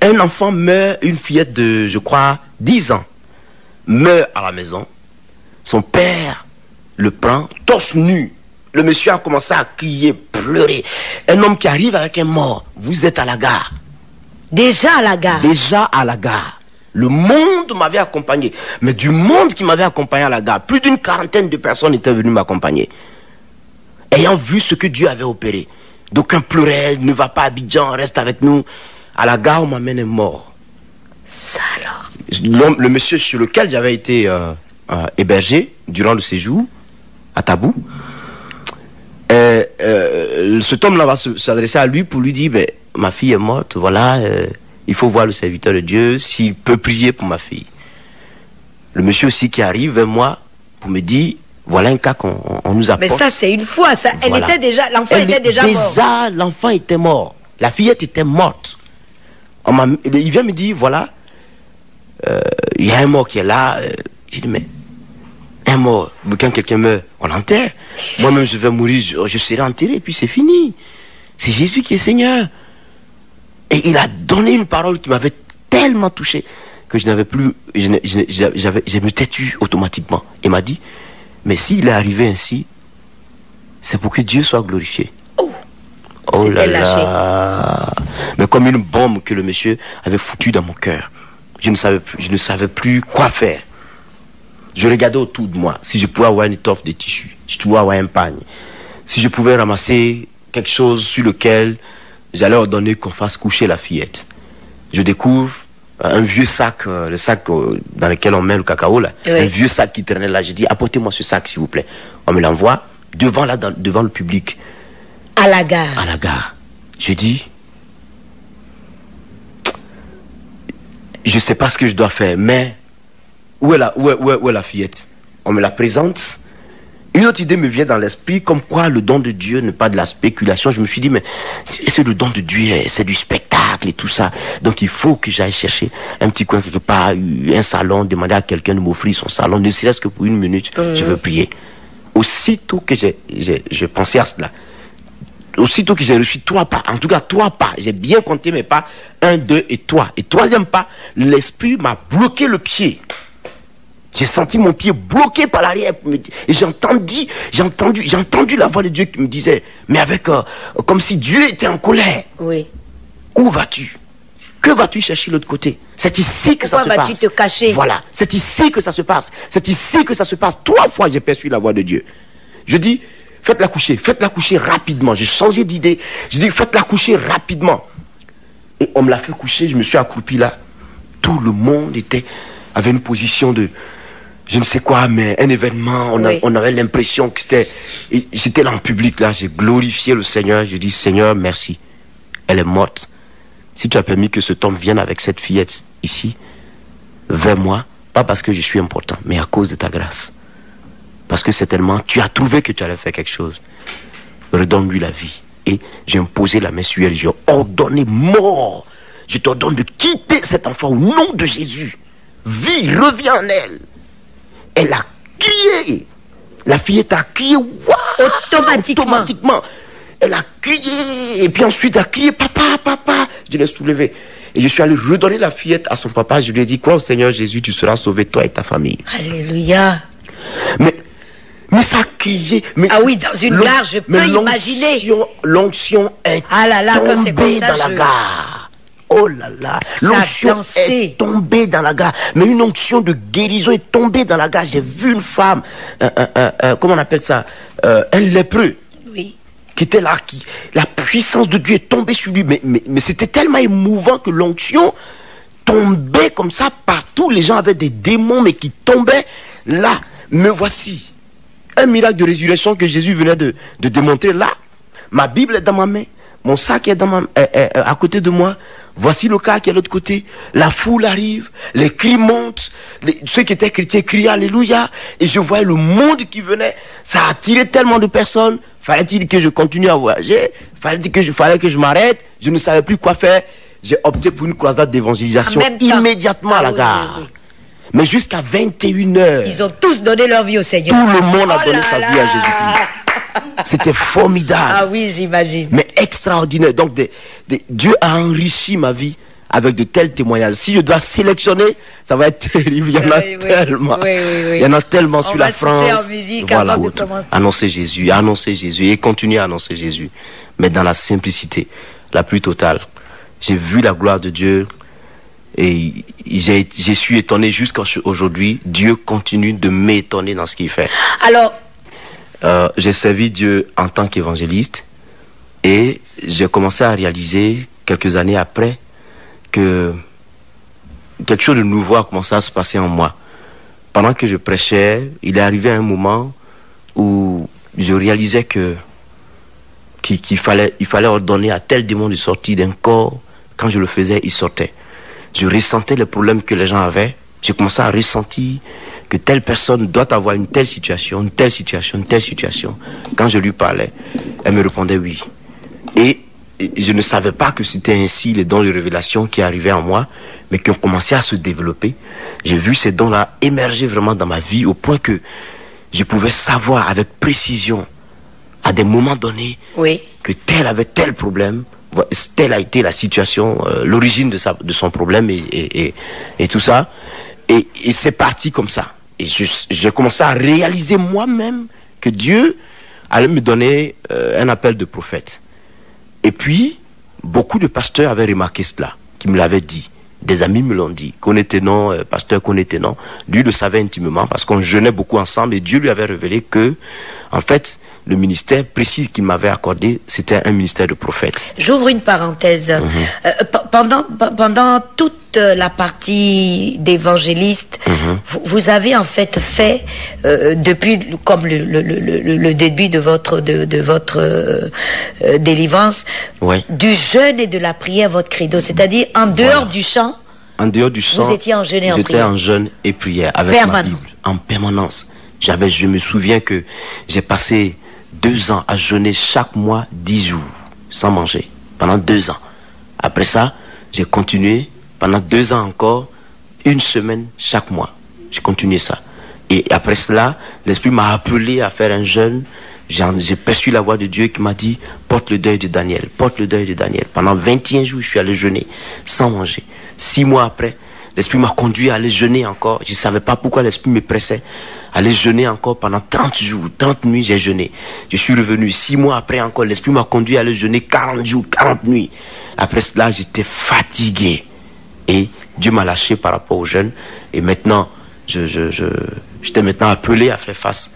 Un enfant meurt, une fillette de, je crois, 10 ans, meurt à la maison. Son père le prend, torse nu. Le monsieur a commencé à crier, pleurer. Un homme qui arrive avec un mort. Vous êtes à la gare. Déjà à la gare. Déjà à la gare. Le monde m'avait accompagné. Mais du monde qui m'avait accompagné à la gare, plus d'une quarantaine de personnes étaient venues m'accompagner. Ayant vu ce que Dieu avait opéré. D'aucuns pleuraient, ne va pas à Abidjan, reste avec nous. À la gare, on m'amène un mort. Ça alors. Le monsieur sur lequel j'avais été hébergé durant le séjour, à Tabou, cet homme-là va s'adresser à lui pour lui dire, ma fille est morte, voilà, il faut voir le serviteur de Dieu, s'il peut prier pour ma fille. Le monsieur aussi qui arrive vers moi pour me dire, voilà un cas qu'on nous apporte. Mais ça, c'est une fois, ça. Elle Voilà. était déjà, l'enfant était déjà mort. Déjà, l'enfant était mort. La fillette était morte. Il vient me dire, voilà, il y a un mort qui est là. J'ai dit, mais un mort, quand quelqu'un meurt, on l'enterre. Moi-même, je vais mourir, je serai enterré, et puis c'est fini. C'est Jésus qui est Seigneur. Et il a donné une parole qui m'avait tellement touché que je n'avais plus, je me têtu automatiquement. Il m'a dit, mais s'il est arrivé ainsi, c'est pour que Dieu soit glorifié. Oh là là. Mais comme une bombe que le monsieur avait foutue dans mon cœur. Je ne savais plus quoi faire. Je regardais autour de moi. Si je pouvais avoir une étoffe de tissu, si je pouvais avoir un pagne, si je pouvais ramasser quelque chose sur lequel j'allais ordonner qu'on fasse coucher la fillette. Je découvre un vieux sac, le sac dans lequel on met le cacao là, oui. Un vieux sac qui traînait là. J'ai dit, apportez-moi ce sac s'il vous plaît. On me l'envoie devant le public. À la gare. À la gare. Je dis, je sais pas ce que je dois faire, mais où est la fillette? On me la présente. Une autre idée me vient dans l'esprit, comme quoi le don de Dieu n'est pas de la spéculation. Je me suis dit, mais c'est le don de Dieu, c'est du spectacle et tout ça. Donc il faut que j'aille chercher un petit coin quelque part, un salon, demander à quelqu'un de m'offrir son salon, ne serait-ce que pour 1 minute, je veux prier. Aussitôt que je pensais à cela, aussitôt que j'ai reçu 3 pas, en tout cas 3 pas, j'ai bien compté mes pas, 1, 2 et 3. Et 3e pas, l'esprit m'a bloqué le pied. J'ai senti mon pied bloqué par l'arrière. Et j'ai entendu la voix de Dieu qui me disait, mais comme si Dieu était en colère. Oui. Où vas-tu? Que vas-tu chercher de l'autre côté? C'est ici que ça se passe. Pourquoi vas-tu te cacher? Voilà, c'est ici que ça se passe. C'est ici que ça se passe. 3 fois j'ai perçu la voix de Dieu. Je dis, faites-la coucher rapidement. J'ai changé d'idée. Je dis, faites-la coucher rapidement. Et on me l'a fait coucher, je me suis accroupi là. Tout le monde avait une position de, je ne sais quoi, mais un événement. On avait l'impression que j'étais là en public là. J'ai glorifié le Seigneur. Je dis, Seigneur, merci. Elle est morte. Si tu as permis que cet homme vienne avec cette fillette ici, vers moi, pas parce que je suis important, mais à cause de ta grâce. Parce que certainement, tu as trouvé que tu allais faire quelque chose. Redonne-lui la vie. Et j'ai imposé la main sur elle. J'ai ordonné mort. Je t'ordonne de quitter cet enfant au nom de Jésus. Vie, reviens en elle. Elle a crié. La fillette a crié. Wow! Automatiquement. Elle a crié. Et puis ensuite, elle a crié, papa, papa. Je l'ai soulevée. Et je suis allé redonner la fillette à son papa. Je lui ai dit, crois au Seigneur Jésus, tu seras sauvé, toi et ta famille. Alléluia. Mais ça a crié. Mais ah oui, dans une gare, je peux imaginer. L'onction est tombée dans la gare. Oh là là, l'onction est tombée dans la gare. Mais une onction de guérison est tombée dans la gare. J'ai vu une femme, comment on appelle ça, un lépreux. Oui. Qui était là, la puissance de Dieu est tombée sur lui. Mais c'était tellement émouvant que l'onction tombait comme ça partout. Les gens avaient des démons, mais qui tombaient là. Me voici. Un miracle de résurrection que Jésus venait de démontrer là. Ma Bible est dans ma main. Mon sac est à côté de moi. Voici le cas qui est de l'autre côté. La foule arrive. Les cris montent. Ceux qui étaient chrétiens crient Alléluia. Et je voyais le monde qui venait. Ça a attiré tellement de personnes. Fallait-il que je continue à voyager? Fallait que je m'arrête? Je ne savais plus quoi faire. J'ai opté pour une croisade d'évangélisation immédiatement à la gare. Oui. Mais jusqu'à 21h. Ils ont tous donné leur vie au Seigneur. Tout le monde a donné sa vie à Jésus-Christ. C'était formidable. Ah oui, j'imagine. Mais extraordinaire. Donc Dieu a enrichi ma vie avec de tels témoignages. Si je dois sélectionner, ça va être terrible. Il y en a tellement. Il y en a tellement sur la France. En musique voilà, annoncer Jésus, et continuer à annoncer Jésus. Mais dans la simplicité la plus totale. J'ai vu la gloire de Dieu. Et je suis étonné jusqu'à aujourd'hui. Dieu continue de m'étonner dans ce qu'il fait. Alors, j'ai servi Dieu en tant qu'évangéliste et j'ai commencé à réaliser quelques années après que quelque chose de nouveau a commencé à se passer en moi. Pendant que je prêchais, il est arrivé un moment où je réalisais qu'il fallait ordonner à tel démon de sortir d'un corps. Quand je le faisais, il sortait. Je ressentais les problèmes que les gens avaient. J'ai commencé à ressentir que telle personne doit avoir une telle situation, une telle situation, une telle situation. Quand je lui parlais, elle me répondait oui. Et je ne savais pas que c'était ainsi les dons de révélation qui arrivaient en moi, mais qui ont commencé à se développer. J'ai vu ces dons-là émerger vraiment dans ma vie au point que je pouvais savoir avec précision, à des moments donnés, que tel avait tel problème. Telle a été la situation, l'origine de son problème et tout ça. Et c'est parti comme ça. Et j'ai commencé à réaliser moi-même que Dieu allait me donner un appel de prophète. Et puis, beaucoup de pasteurs avaient remarqué cela, qui me l'avaient dit. Des amis me l'ont dit. Pasteur Konetenon, lui le savait intimement parce qu'on jeûnait beaucoup ensemble et Dieu lui avait révélé que, en fait, le ministère précis qu'il m'avait accordé, c'était un ministère de prophète. J'ouvre une parenthèse. Pendant toute la partie d'évangéliste, vous avez en fait depuis comme le début de votre délivrance, du jeûne et de la prière votre credo, c'est-à-dire en dehors du chant. En dehors du chant, vous étiez en jeûne et en prière. J'étais en jeûne et prière avec ma Bible en permanence. Je me souviens que j'ai passé 2 ans à jeûner chaque mois 10 jours sans manger pendant 2 ans. Après ça, j'ai continué pendant 2 ans encore, 1 semaine chaque mois. J'ai continué ça. Et après cela, l'Esprit m'a appelé à faire un jeûne. J'ai perçu la voix de Dieu qui m'a dit porte le deuil de Daniel, porte le deuil de Daniel. Pendant 21 jours, je suis allé jeûner sans manger. 6 mois après, l'Esprit m'a conduit à aller jeûner encore. Je ne savais pas pourquoi l'Esprit me pressait. Aller jeûner encore pendant 30 jours, 30 nuits, j'ai jeûné. Je suis revenu 6 mois après encore. L'Esprit m'a conduit à aller jeûner 40 jours, 40 nuits. Après cela, j'étais fatigué. Et Dieu m'a lâché par rapport au jeûne. Et maintenant, j'étais maintenant appelé à faire face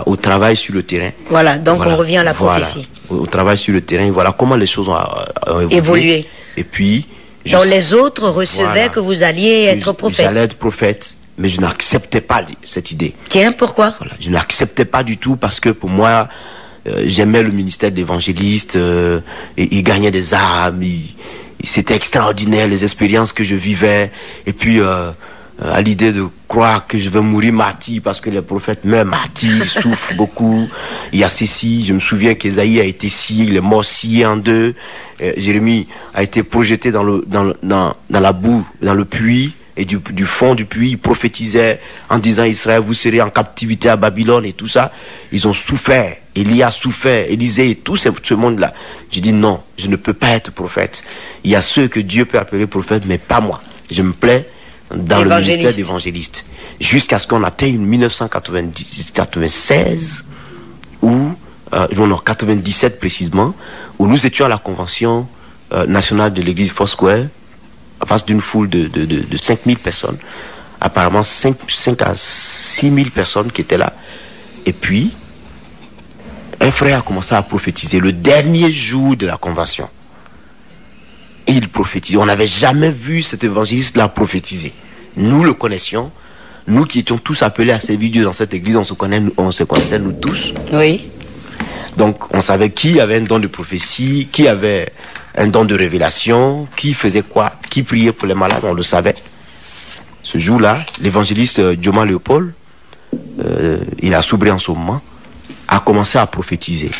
au travail sur le terrain. Voilà, donc on revient à la prophétie. Au travail sur le terrain, voilà comment les choses ont évolué. Et puis... Donc les autres recevaient que vous alliez être prophète. J'allais être prophète. Mais je n'acceptais pas cette idée. Tiens, pourquoi? Je n'acceptais pas du tout parce que pour moi, j'aimais le ministère d'évangéliste, et il gagnait des âmes, c'était extraordinaire les expériences que je vivais. Et puis, à l'idée de croire que je vais mourir martyr parce que les prophètes meurent martyrs, souffrent beaucoup. Il y a ceci, je me souviens qu'Ésaïe a été scié, il est mort scié en 2. Jérémie a été projeté dans la boue, dans le puits. Et du fond du puits, il prophétisait en disant Israël, vous serez en captivité à Babylone et tout ça. Ils ont souffert. Élie a souffert, Élisée et tout ce monde-là. J'ai dit non, je ne peux pas être prophète. Il y a ceux que Dieu peut appeler prophète, mais pas moi. Je me plais dans le ministère d'évangéliste. Jusqu'à ce qu'on atteigne 1996 ou non, 97 précisément, où nous étions à la convention nationale de l'église Foursquare, en face d'une foule de 5000 personnes, apparemment 5 à 6000 personnes qui étaient là. Et puis, un frère a commencé à prophétiser le dernier jour de la convention. Et il prophétisait. On n'avait jamais vu cet évangéliste-là prophétiser. Nous le connaissions. Nous qui étions tous appelés à servir Dieu dans cette église, on se connaissait nous tous. Oui. Donc, on savait qui avait un don de prophétie, qui avait un don de révélation, qui faisait quoi, qui priait pour les malades, on le savait. Ce jour-là, l'évangéliste Dioma Léopold, il a soubré en ce moment, a commencé à prophétiser.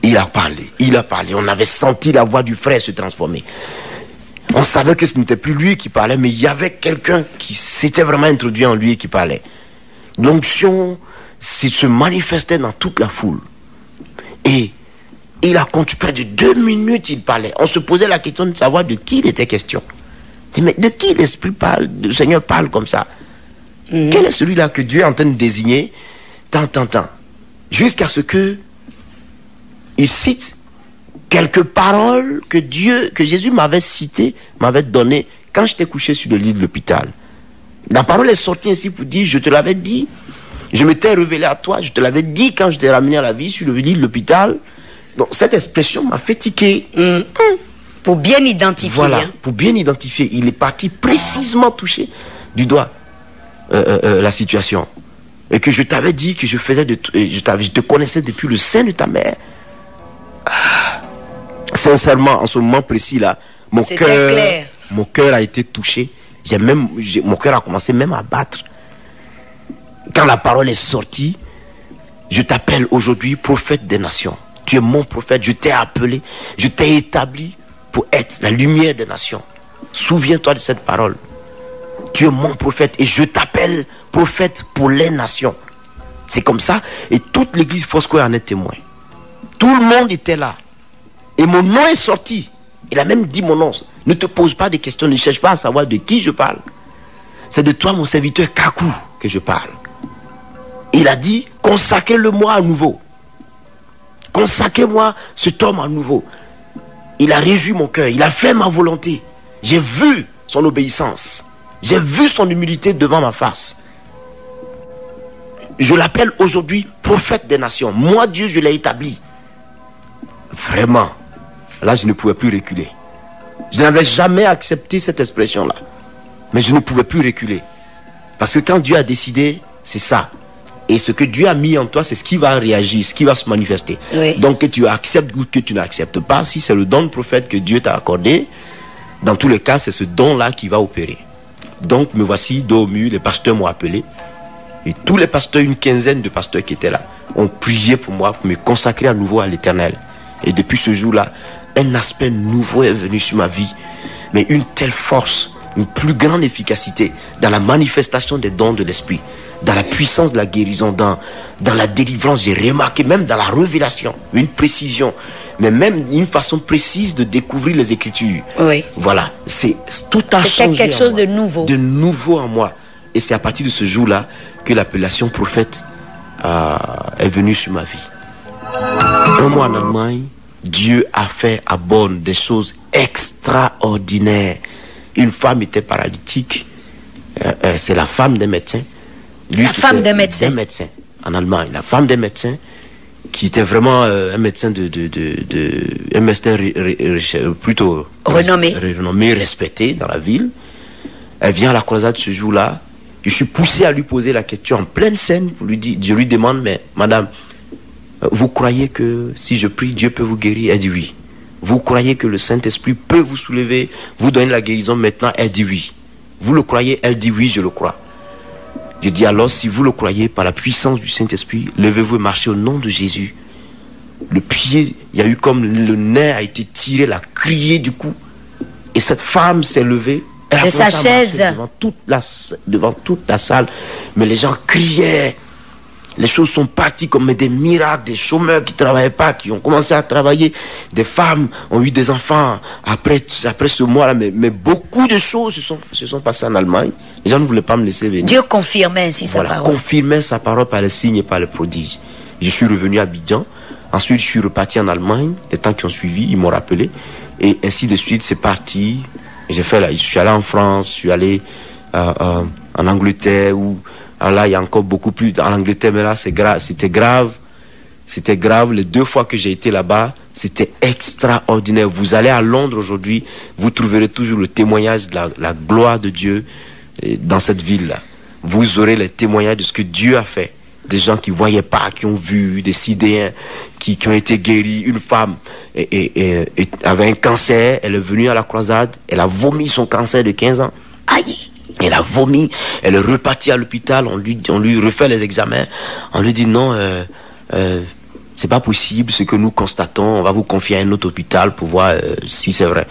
Il a parlé, on avait senti la voix du frère se transformer. On savait que ce n'était plus lui qui parlait, mais il y avait quelqu'un qui s'était vraiment introduit en lui et qui parlait. L'onction se manifestait dans toute la foule. Et il a compté près de 2 minutes, il parlait. On se posait la question de savoir de qui il était question. Mais de qui l'Esprit parle, le Seigneur parle comme ça? Quel est celui-là que Dieu est en train de désigner? Tant. Jusqu'à ce que il cite quelques paroles que Jésus m'avait citées, m'avait données quand j'étais couché sur le lit de l'hôpital. La parole est sortie ainsi pour dire, je te l'avais dit, je m'étais révélé à toi, je te l'avais dit quand je t'ai ramené à la vie sur le lit de l'hôpital. Donc cette expression m'a fait tiquer. Pour bien identifier. Voilà, pour bien identifier. Il est parti précisément toucher du doigt la situation. Et que je t'avais dit que je te connaissais depuis le sein de ta mère. Sincèrement, en ce moment précis-là, mon cœur a été touché. Mon cœur a commencé même à battre. Quand la parole est sortie, je t'appelle aujourd'hui prophète des nations. Tu es mon prophète, je t'ai appelé, je t'ai établi pour être la lumière des nations. Souviens-toi de cette parole. Tu es mon prophète et je t'appelle prophète pour les nations. C'est comme ça. Et toute l'église Foursquare en est témoin. Tout le monde était là. Et mon nom est sorti. Il a même dit mon nom. Ne te pose pas de questions, ne cherche pas à savoir de qui je parle. C'est de toi, mon serviteur Kakou, que je parle. Il a dit, consacrez-le-moi à nouveau. Consacrez-moi cet homme à nouveau. Il a réjoui mon cœur, il a fait ma volonté. J'ai vu son obéissance. J'ai vu son humilité devant ma face. Je l'appelle aujourd'hui prophète des nations. Moi, Dieu, je l'ai établi. Vraiment. Là, je ne pouvais plus reculer. Je n'avais jamais accepté cette expression-là. Mais je ne pouvais plus reculer. Parce que quand Dieu a décidé, c'est ça. Et ce que Dieu a mis en toi, c'est ce qui va réagir, ce qui va se manifester. Oui. Donc que tu acceptes ou que tu n'acceptes pas, si c'est le don de prophète que Dieu t'a accordé, dans tous les cas, c'est ce don-là qui va opérer. Donc me voici dos au mur, les pasteurs m'ont appelé. Et tous les pasteurs, une quinzaine de pasteurs qui étaient là, ont prié pour moi, pour me consacrer à nouveau à l'Éternel. Et depuis ce jour-là, un aspect nouveau est venu sur ma vie. Mais une telle force, une plus grande efficacité dans la manifestation des dons de l'Esprit, dans la puissance de la guérison, dans la délivrance. J'ai remarqué, même dans la révélation, une précision, mais même une façon précise de découvrir les Écritures. Oui. Voilà, tout a changé. C'était quelque chose de nouveau. De nouveau en moi. Et c'est à partir de ce jour-là que l'appellation prophète est venue sur ma vie. Un mois en Allemagne, Dieu a fait à Bonn des choses extraordinaires. Une femme était paralytique. C'est la femme d'un médecin. La femme d'un médecin. Un médecin en Allemagne. La femme d'un médecin qui était vraiment un médecin un médecin plutôt renommé, respecté dans la ville. Elle vient à la croisade ce jour-là. Je suis poussé à lui poser la question en pleine scène pour lui dire. Je lui demande, mais madame, vous croyez que si je prie, Dieu peut vous guérir? Elle dit oui. Vous croyez que le Saint-Esprit peut vous soulever, vous donner la guérison maintenant? Elle dit oui. Vous le croyez? Elle dit oui, je le crois. Je dis alors, si vous le croyez, par la puissance du Saint-Esprit, levez-vous et marchez au nom de Jésus. Le pied, il y a eu comme le nerf a été tiré, elle a crié du coup. Et cette femme s'est levée Elle a de sa commencé à marcher chaise. devant toute la salle. Mais les gens criaient. Les choses sont parties comme des miracles, des chômeurs qui ne travaillaient pas, qui ont commencé à travailler. Des femmes ont eu des enfants après ce mois-là. Mais beaucoup de choses se sont passées en Allemagne. Les gens ne voulaient pas me laisser venir. Dieu confirmait ainsi sa Voilà, parole. confirmait sa parole par les signes et par les prodiges. Je suis revenu à Abidjan. Ensuite, je suis reparti en Allemagne. Les temps qui ont suivi, ils m'ont rappelé. Et ainsi de suite, c'est parti. Je suis allé en France, je suis allé en Angleterre, où alors là, il y a encore beaucoup plus en Angleterre, mais là, c'était grave. C'était grave. Les 2 fois que j'ai été là-bas, c'était extraordinaire. Vous allez à Londres aujourd'hui, vous trouverez toujours le témoignage de la gloire de Dieu dans cette ville-là. Vous aurez les témoignages de ce que Dieu a fait. Des gens qui ne voyaient pas, qui ont vu, des Sidéens qui ont été guéris. Une femme avait un cancer, elle est venue à la croisade, elle a vomi son cancer de 15 ans. Aïe! Elle a vomi, elle est repartie à l'hôpital, on lui refait les examens, on lui dit non, c'est pas possible ce que nous constatons, on va vous confier à un autre hôpital pour voir si c'est vrai.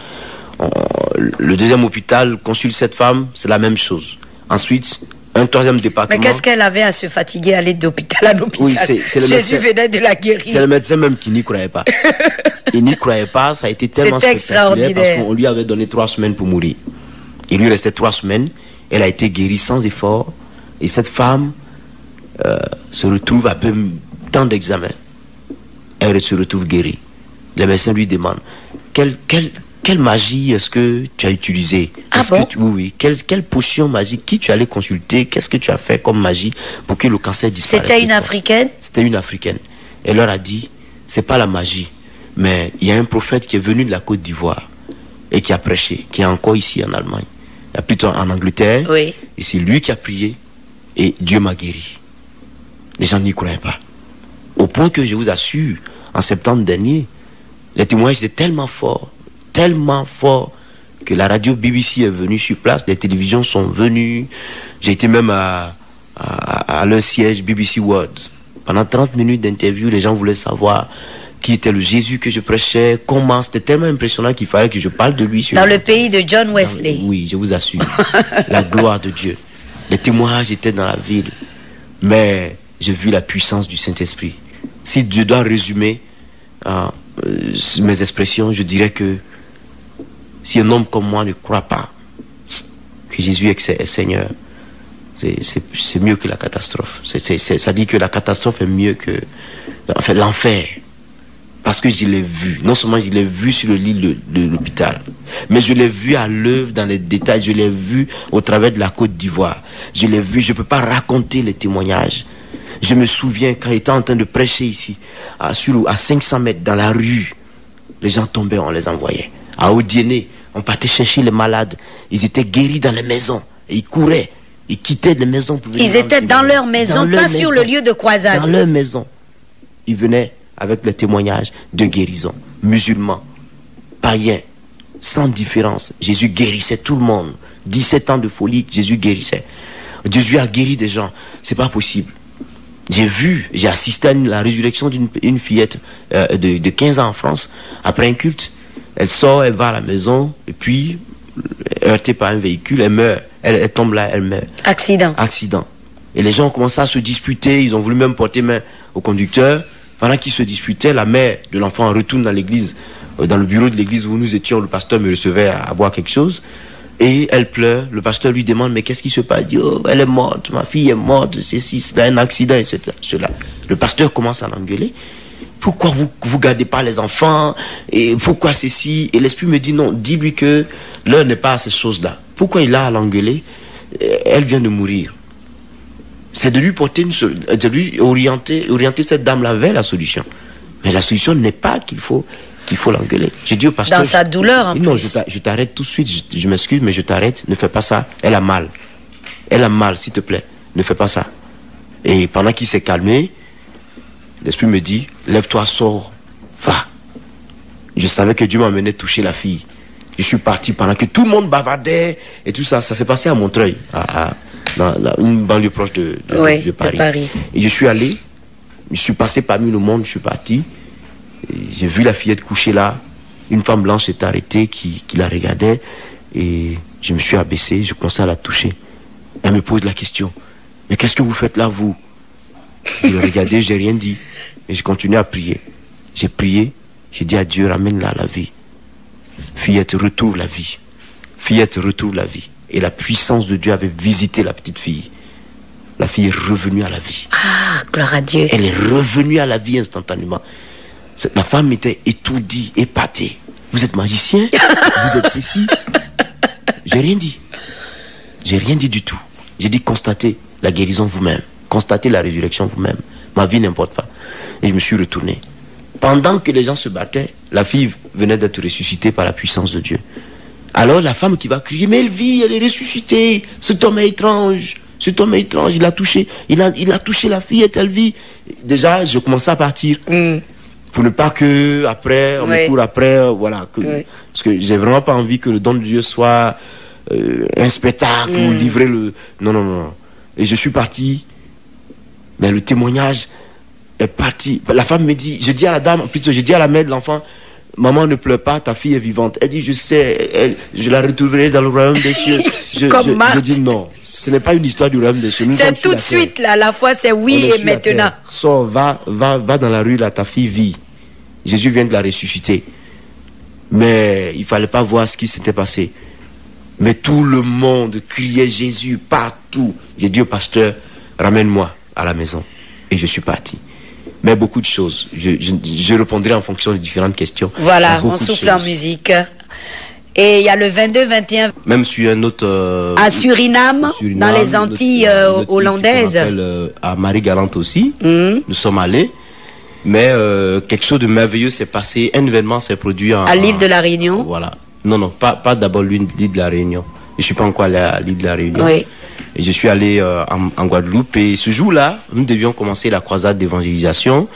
Le deuxième hôpital consulte cette femme, c'est la même chose. Ensuite, un troisième département. Mais qu'est-ce qu'elle avait à se fatiguer, aller d'hôpital à l'hôpital? Oui, c'est le Jésus médecin, venait de la guérir. C'est le médecin même qui n'y croyait pas. Il n'y croyait pas, ça a été tellement C'est spectaculaire extraordinaire. parce qu'on lui avait donné 3 semaines pour mourir. Il lui restait 3 semaines. Elle a été guérie sans effort. Et cette femme se retrouve après tant d'examens. Elle se retrouve guérie. Les médecins lui demandent quelle magie est-ce que tu as utilisée? Ah bon? Oui. Quelle potion magique? Qui tu allais consulter? Qu'est-ce que tu as fait comme magie pour que le cancer disparaisse? C'était une Africaine? C'était une Africaine. Elle leur a dit, c'est pas la magie, mais il y a un prophète qui est venu de la Côte d'Ivoire et qui a prêché, qui est encore ici en Allemagne. Il y a plutôt en Angleterre. Oui. Et c'est lui qui a prié et Dieu m'a guéri. Les gens n'y croyaient pas. Au point que je vous assure, en septembre dernier, les témoignages étaient tellement forts que la radio BBC est venue sur place, les télévisions sont venues. J'ai été même à leur siège BBC World. Pendant 30 minutes d'interview, les gens voulaient savoir qui était le Jésus que je prêchais, comment. C'était tellement impressionnant qu'il fallait que je parle de lui. Dans le pays de John Wesley. Oui, je vous assure. La gloire de Dieu. Les témoignages étaient dans la ville. Mais j'ai vu la puissance du Saint-Esprit. Si je dois résumer mes expressions, je dirais que si un homme comme moi ne croit pas que Jésus est Seigneur, c'est mieux que la catastrophe. Ça dit que la catastrophe est mieux que l'enfer. Parce que je l'ai vu. Non seulement je l'ai vu sur le lit de l'hôpital, mais je l'ai vu à l'œuvre dans les détails. Je l'ai vu au travers de la Côte d'Ivoire. Je l'ai vu. Je ne peux pas raconter les témoignages. Je me souviens quand j'étais en train de prêcher ici, à 500 mètres dans la rue, les gens tombaient, on les envoyait. À Odiéné, on partait chercher les malades. Ils étaient guéris dans les maisons. Et ils couraient. Ils quittaient les maisons pour venir. Ils étaient dans leur maison, pas sur le lieu de croisade. Dans leur maison. Ils venaient avec le témoignage de guérison. Musulmans, païens, sans différence. Jésus guérissait tout le monde. 17 ans de folie, Jésus guérissait. Jésus a guéri des gens. C'est pas possible. J'ai assisté à la résurrection d'une fillette de 15 ans en France. Après un culte, elle sort, elle va à la maison, et puis, heurtée par un véhicule, elle meurt. Elle tombe là, elle meurt. Accident. Et les gens ont commencé à se disputer, ils ont voulu même porter main au conducteur. Pendant qu'ils se disputaient, la mère de l'enfant retourne dans l'église, dans le bureau de l'église où nous étions, le pasteur me recevait à boire quelque chose. Et elle pleure, le pasteur lui demande, mais qu'est-ce qui se passe? Il dit, oh, elle est morte, ma fille est morte, c'est un accident, et cela. Le pasteur commence à l'engueuler. Pourquoi vous gardez pas les enfants? Et pourquoi ceci? Et l'esprit me dit, non, dis-lui que l'heure n'est pas à ces choses-là. Pourquoi il a à l'engueuler? Elle vient de mourir. C'est de lui porter de lui orienter cette dame-là vers la solution. Mais la solution n'est pas qu'il faut l'engueuler. J'ai dit au pasteur... Dans sa douleur, en non, plus. je t'arrête tout de suite. Je m'excuse, mais je t'arrête. Ne fais pas ça. Elle a mal. S'il te plaît. Ne fais pas ça. Et pendant qu'il s'est calmé, l'esprit me dit, lève-toi, sors, va. Je savais que Dieu m'amenait toucher la fille. Je suis parti pendant que tout le monde bavardait et tout ça. Ça s'est passé à Montreuil, dans une banlieue proche de Paris. Et je suis allé, je suis passé parmi le monde, je suis parti. J'ai vu la fillette coucher là. Une femme blanche s'est arrêtée qui la regardait. Et je me suis abaissé, je commençais à la toucher. Elle me pose la question. Mais qu'est-ce que vous faites là, vous? Je l'ai regardé, j'ai rien dit. Et j'ai continué à prier. J'ai prié, j'ai dit à Dieu, ramène-la à la vie. Fillette, retrouve la vie. Fillette, retrouve la vie. Et la puissance de Dieu avait visité la petite fille. La fille est revenue à la vie. Ah, gloire à Dieu. Elle est revenue à la vie instantanément. La femme était étourdie, épatée. Vous êtes magicien? Vous êtes ceci? J'ai rien dit. J'ai rien dit du tout. J'ai dit constatez la guérison vous-même. Constatez la résurrection vous-même. Ma vie n'importe pas. Et je me suis retourné. Pendant que les gens se battaient, la fille venait d'être ressuscitée par la puissance de Dieu. Alors la femme qui va crier, mais elle vit, elle est ressuscitée. Cet homme est étrange. Cet homme est étrange. Il a touché, il a touché la fille et elle vit. Déjà, je commençais à partir. Pour ne pas que après, on me court après, voilà. Parce que j'ai vraiment pas envie que le don de Dieu soit un spectacle ou livrer le... Non. Et je suis parti. Mais le témoignage est parti. La femme me dit, je dis à la dame, plutôt je dis à la mère de l'enfant, maman ne pleure pas, ta fille est vivante. Elle dit, je sais, je la retrouverai dans le royaume des cieux. Je dis non, ce n'est pas une histoire du royaume des cieux. C'est tout de suite là, la foi c'est oui et maintenant. Sors, va dans la rue là, ta fille vit. Jésus vient de la ressusciter. Mais il ne fallait pas voir ce qui s'était passé. Mais tout le monde criait Jésus partout. J'ai dit au pasteur, ramène-moi à la maison. Et je suis parti. Mais beaucoup de choses. Je répondrai en fonction des différentes questions. Voilà, on souffle en musique. Et il y a le 22-21. Même sur un autre... à Suriname, dans les Antilles hollandaises. À Marie-Galante aussi. Nous sommes allés. Mais quelque chose de merveilleux s'est passé. Un événement s'est produit à l'île de la Réunion. Voilà. Non, pas d'abord l'île de la Réunion. Je ne suis pas encore allé à l'île de la Réunion. Oui. Et je suis allé en Guadeloupe. Et ce jour-là, nous devions commencer la croisade d'évangélisation.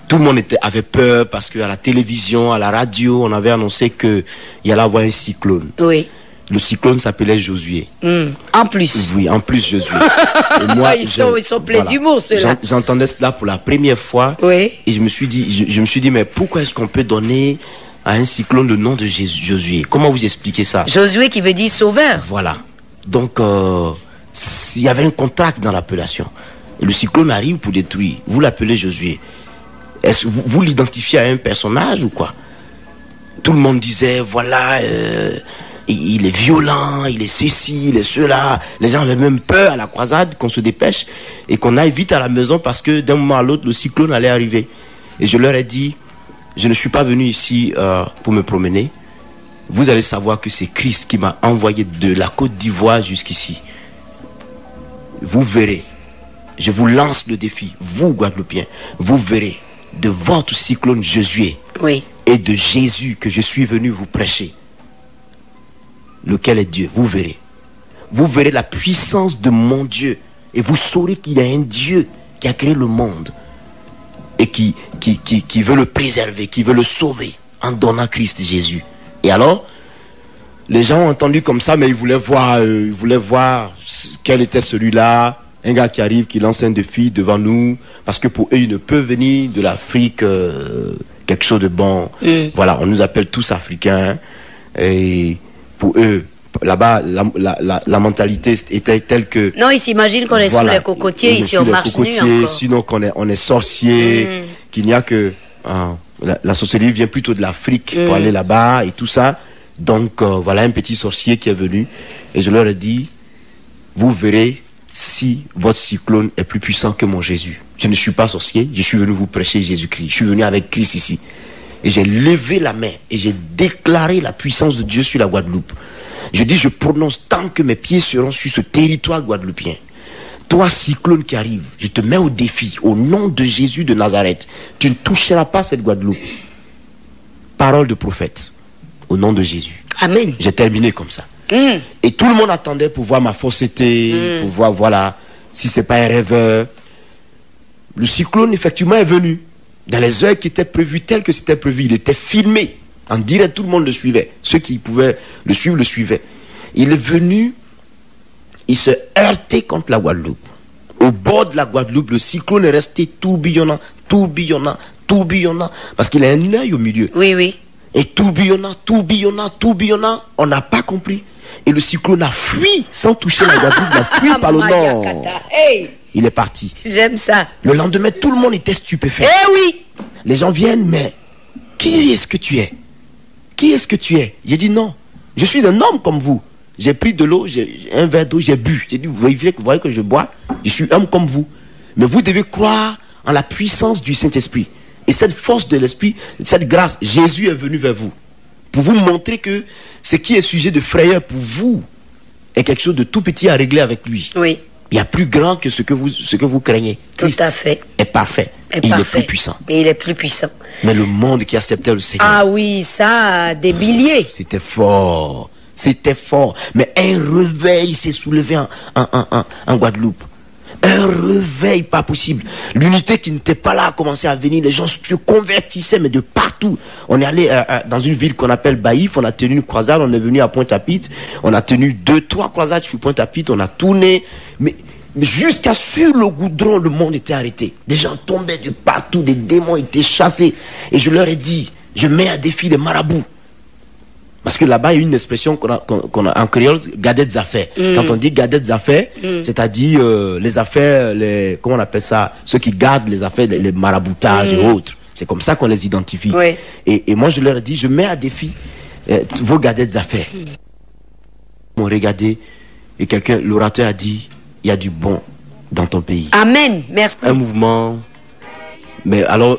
Tout le monde avait peur parce qu'à la télévision, à la radio, on avait annoncé qu'il y allait avoir un cyclone. Oui. Le cyclone s'appelait Josué. En plus. Oui, en plus Josué. Et moi, ils sont pleins d'humour, ceux-là. J'entendais cela pour la première fois. Oui. Et je me suis dit, mais pourquoi est-ce qu'on peut donner à un cyclone le nom de Josué? Comment vous expliquez ça? Josué qui veut dire sauveur. Voilà. Donc, il y avait un contraste dans l'appellation. Et le cyclone arrive pour détruire. Vous l'appelez Josué. Est-ce vous l'identifiez à un personnage ou quoi? Tout le monde disait, voilà... il est violent, il est ceci, il est cela. Les gens avaient même peur à la croisade qu'on se dépêche et qu'on aille vite à la maison parce que d'un moment à l'autre, le cyclone allait arriver. Et je leur ai dit, je ne suis pas venu ici pour me promener. Vous allez savoir que c'est Christ qui m'a envoyé de la Côte d'Ivoire jusqu'ici. Vous verrez. Je vous lance le défi, vous Guadeloupéens. Vous verrez de votre cyclone Josué et de Jésus que je suis venu vous prêcher. Lequel est Dieu? Vous verrez. Vous verrez la puissance de mon Dieu. Et vous saurez qu'il y a un Dieu qui a créé le monde. Et qui veut le préserver, qui veut le sauver en donnant Christ Jésus. Et alors, les gens ont entendu comme ça, mais ils voulaient voir quel était celui-là. Un gars qui arrive, qui lance un défi devant nous. Parce que pour eux, il ne peut venir de l'Afrique quelque chose de bon. Voilà, on nous appelle tous Africains. Et... pour eux, là-bas, la mentalité était telle que... Non, ils s'imaginent qu'on est sous les cocotiers, ici on marche nu encore. Sinon qu'on est sorcier, qu'il n'y a que... la sorcellerie vient plutôt de l'Afrique pour aller là-bas et tout ça. Donc voilà un petit sorcier qui est venu. Et je leur ai dit, vous verrez si votre cyclone est plus puissant que mon Jésus. Je ne suis pas sorcier, je suis venu vous prêcher Jésus-Christ. Je suis venu avec Christ ici. Et j'ai levé la main et j'ai déclaré la puissance de Dieu sur la Guadeloupe. Je dis, je prononce tant que mes pieds seront sur ce territoire guadeloupéen. Toi, cyclone qui arrive, je te mets au défi, au nom de Jésus de Nazareth. Tu ne toucheras pas cette Guadeloupe. Parole de prophète, au nom de Jésus. Amen. J'ai terminé comme ça. Et tout le monde attendait pour voir ma fausseté, pour voir, voilà, si c'est pas un rêveur. Le cyclone, effectivement, est venu. Dans les heures qui étaient prévues, telles que c'était prévu, il était filmé. En direct, tout le monde le suivait. Ceux qui pouvaient le suivre, le suivaient. Il est venu, il se heurtait contre la Guadeloupe. Au bord de la Guadeloupe, le cyclone est resté tourbillonnant, tourbillonnant, tourbillonnant. Parce qu'il a un œil au milieu. Oui, oui. Et tourbillonnant, tourbillonnant, tourbillonnant. On n'a pas compris. Et le cyclone a fui sans toucher la Guadeloupe, il a fui par le nord. Hey, il est parti. J'aime ça. Le lendemain, tout le monde était stupéfait. Eh oui. Les gens viennent, mais qui est-ce que tu es? Qui est-ce que tu es? J'ai dit non, je suis un homme comme vous. J'ai pris de l'eau, j'ai un verre d'eau, j'ai bu. J'ai dit, vous voyez que je bois, je suis homme comme vous. Mais vous devez croire en la puissance du Saint-Esprit. Et cette force de l'Esprit, cette grâce, Jésus est venu vers vous. Pour vous montrer que ce qui est sujet de frayeur pour vous est quelque chose de tout petit à régler avec lui. Oui. Il y a plus grand que ce que vous craignez. Tout à fait. Est parfait. Et il est plus puissant. Et il est plus puissant. Mais le monde qui acceptait le Seigneur. Ah oui, ça, des milliers. C'était fort. C'était fort. Mais un réveil s'est soulevé en Guadeloupe. Un réveil pas possible. L'unité qui n'était pas là a commencé à venir. Les gens se convertissaient, mais de partout. On est allé dans une ville qu'on appelle Baïf. On a tenu une croisade. On est venu à Pointe-à-Pitre. On a tenu 2-3 croisades sur Pointe-à-Pitre. On a tourné. Mais jusqu'à sur le goudron, le monde était arrêté. Des gens tombaient de partout. Des démons étaient chassés. Et je leur ai dit, je mets à défi les marabouts. Parce que là-bas, il y a une expression qu'on a en créole, garder des affaires. Quand on dit garder des affaires, c'est-à-dire les affaires, comment on appelle ça, ceux qui gardent les affaires, les maraboutages et autres. C'est comme ça qu'on les identifie. Oui. Et moi, je leur ai dit, je mets à défi vos garder des affaires. Ils m'ont regardé et l'orateur a dit, il y a du bon dans ton pays. Amen. Merci. Un mouvement, mais alors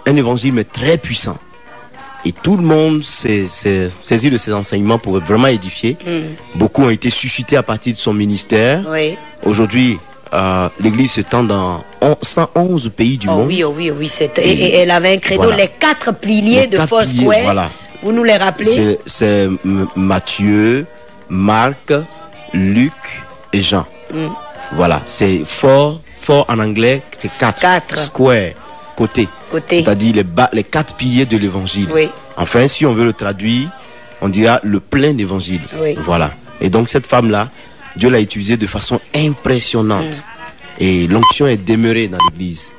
un évangile mais très puissant. Et tout le monde s'est saisi de ses enseignements pour vraiment édifier. Beaucoup ont été suscités à partir de son ministère. Oui. Aujourd'hui, l'église se tend dans 111 pays du monde. Oui. Et elle avait un credo, voilà. Les 4 piliers de Foursquare. Voilà. Vous nous les rappelez? C'est Matthieu, Marc, Luc et Jean. Voilà, c'est fort en anglais, c'est 4. Square. Côté. C'est-à-dire les 4 piliers de l'évangile. Oui. Enfin, si on veut le traduire, on dira le plein d'évangile. Oui. Voilà. Et donc cette femme-là, Dieu l'a utilisée de façon impressionnante. Et l'onction est demeurée dans l'église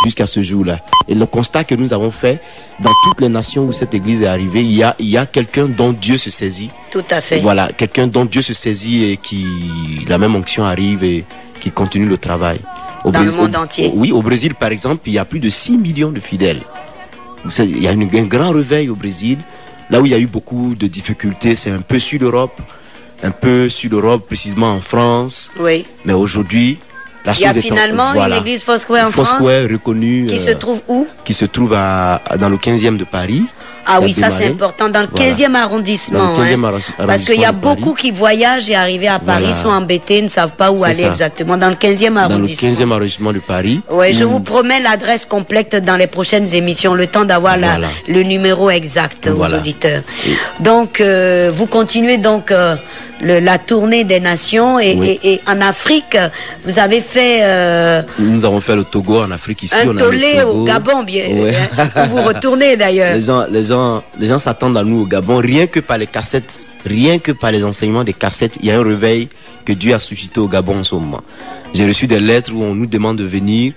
jusqu'à ce jour-là. Et le constat que nous avons fait, dans toutes les nations où cette église est arrivée, il y a quelqu'un dont Dieu se saisit. Tout à fait. Voilà, quelqu'un dont Dieu se saisit et qui la même onction arrive et qui continue le travail. Dans le monde entier. Oui, au Brésil, par exemple, il y a plus de 6 millions de fidèles. Il y a un grand réveil au Brésil. Là où il y a eu beaucoup de difficultés, c'est un peu sud-Europe, précisément en France. Oui. Mais aujourd'hui, la chose est... Il y a finalement une église Foursquare en France. Foursquare reconnue. Qui se trouve où? Qui se trouve dans le 15e de Paris. Ah oui, ça c'est important, dans le 15e arrondissement. Dans le 15e arrondissement. Parce qu'il y a beaucoup qui voyagent et arrivés à Paris, sont embêtés, ne savent pas où aller exactement. Dans le 15e arrondissement. Dans le 15e arrondissement de Paris. Oui, je vous promets l'adresse complète dans les prochaines émissions, le temps d'avoir le numéro exact aux auditeurs. Donc, vous continuez donc la tournée des nations et en Afrique, vous avez fait... Nous avons fait le Togo en Afrique ici. Un tollé au Gabon, bien. Où vous retournez d'ailleurs. Les gens s'attendent à nous au Gabon, rien que par les cassettes, rien que par les enseignements des cassettes, il y a un réveil que Dieu a suscité au Gabon en ce moment. J'ai reçu des lettres où on nous demande de venir,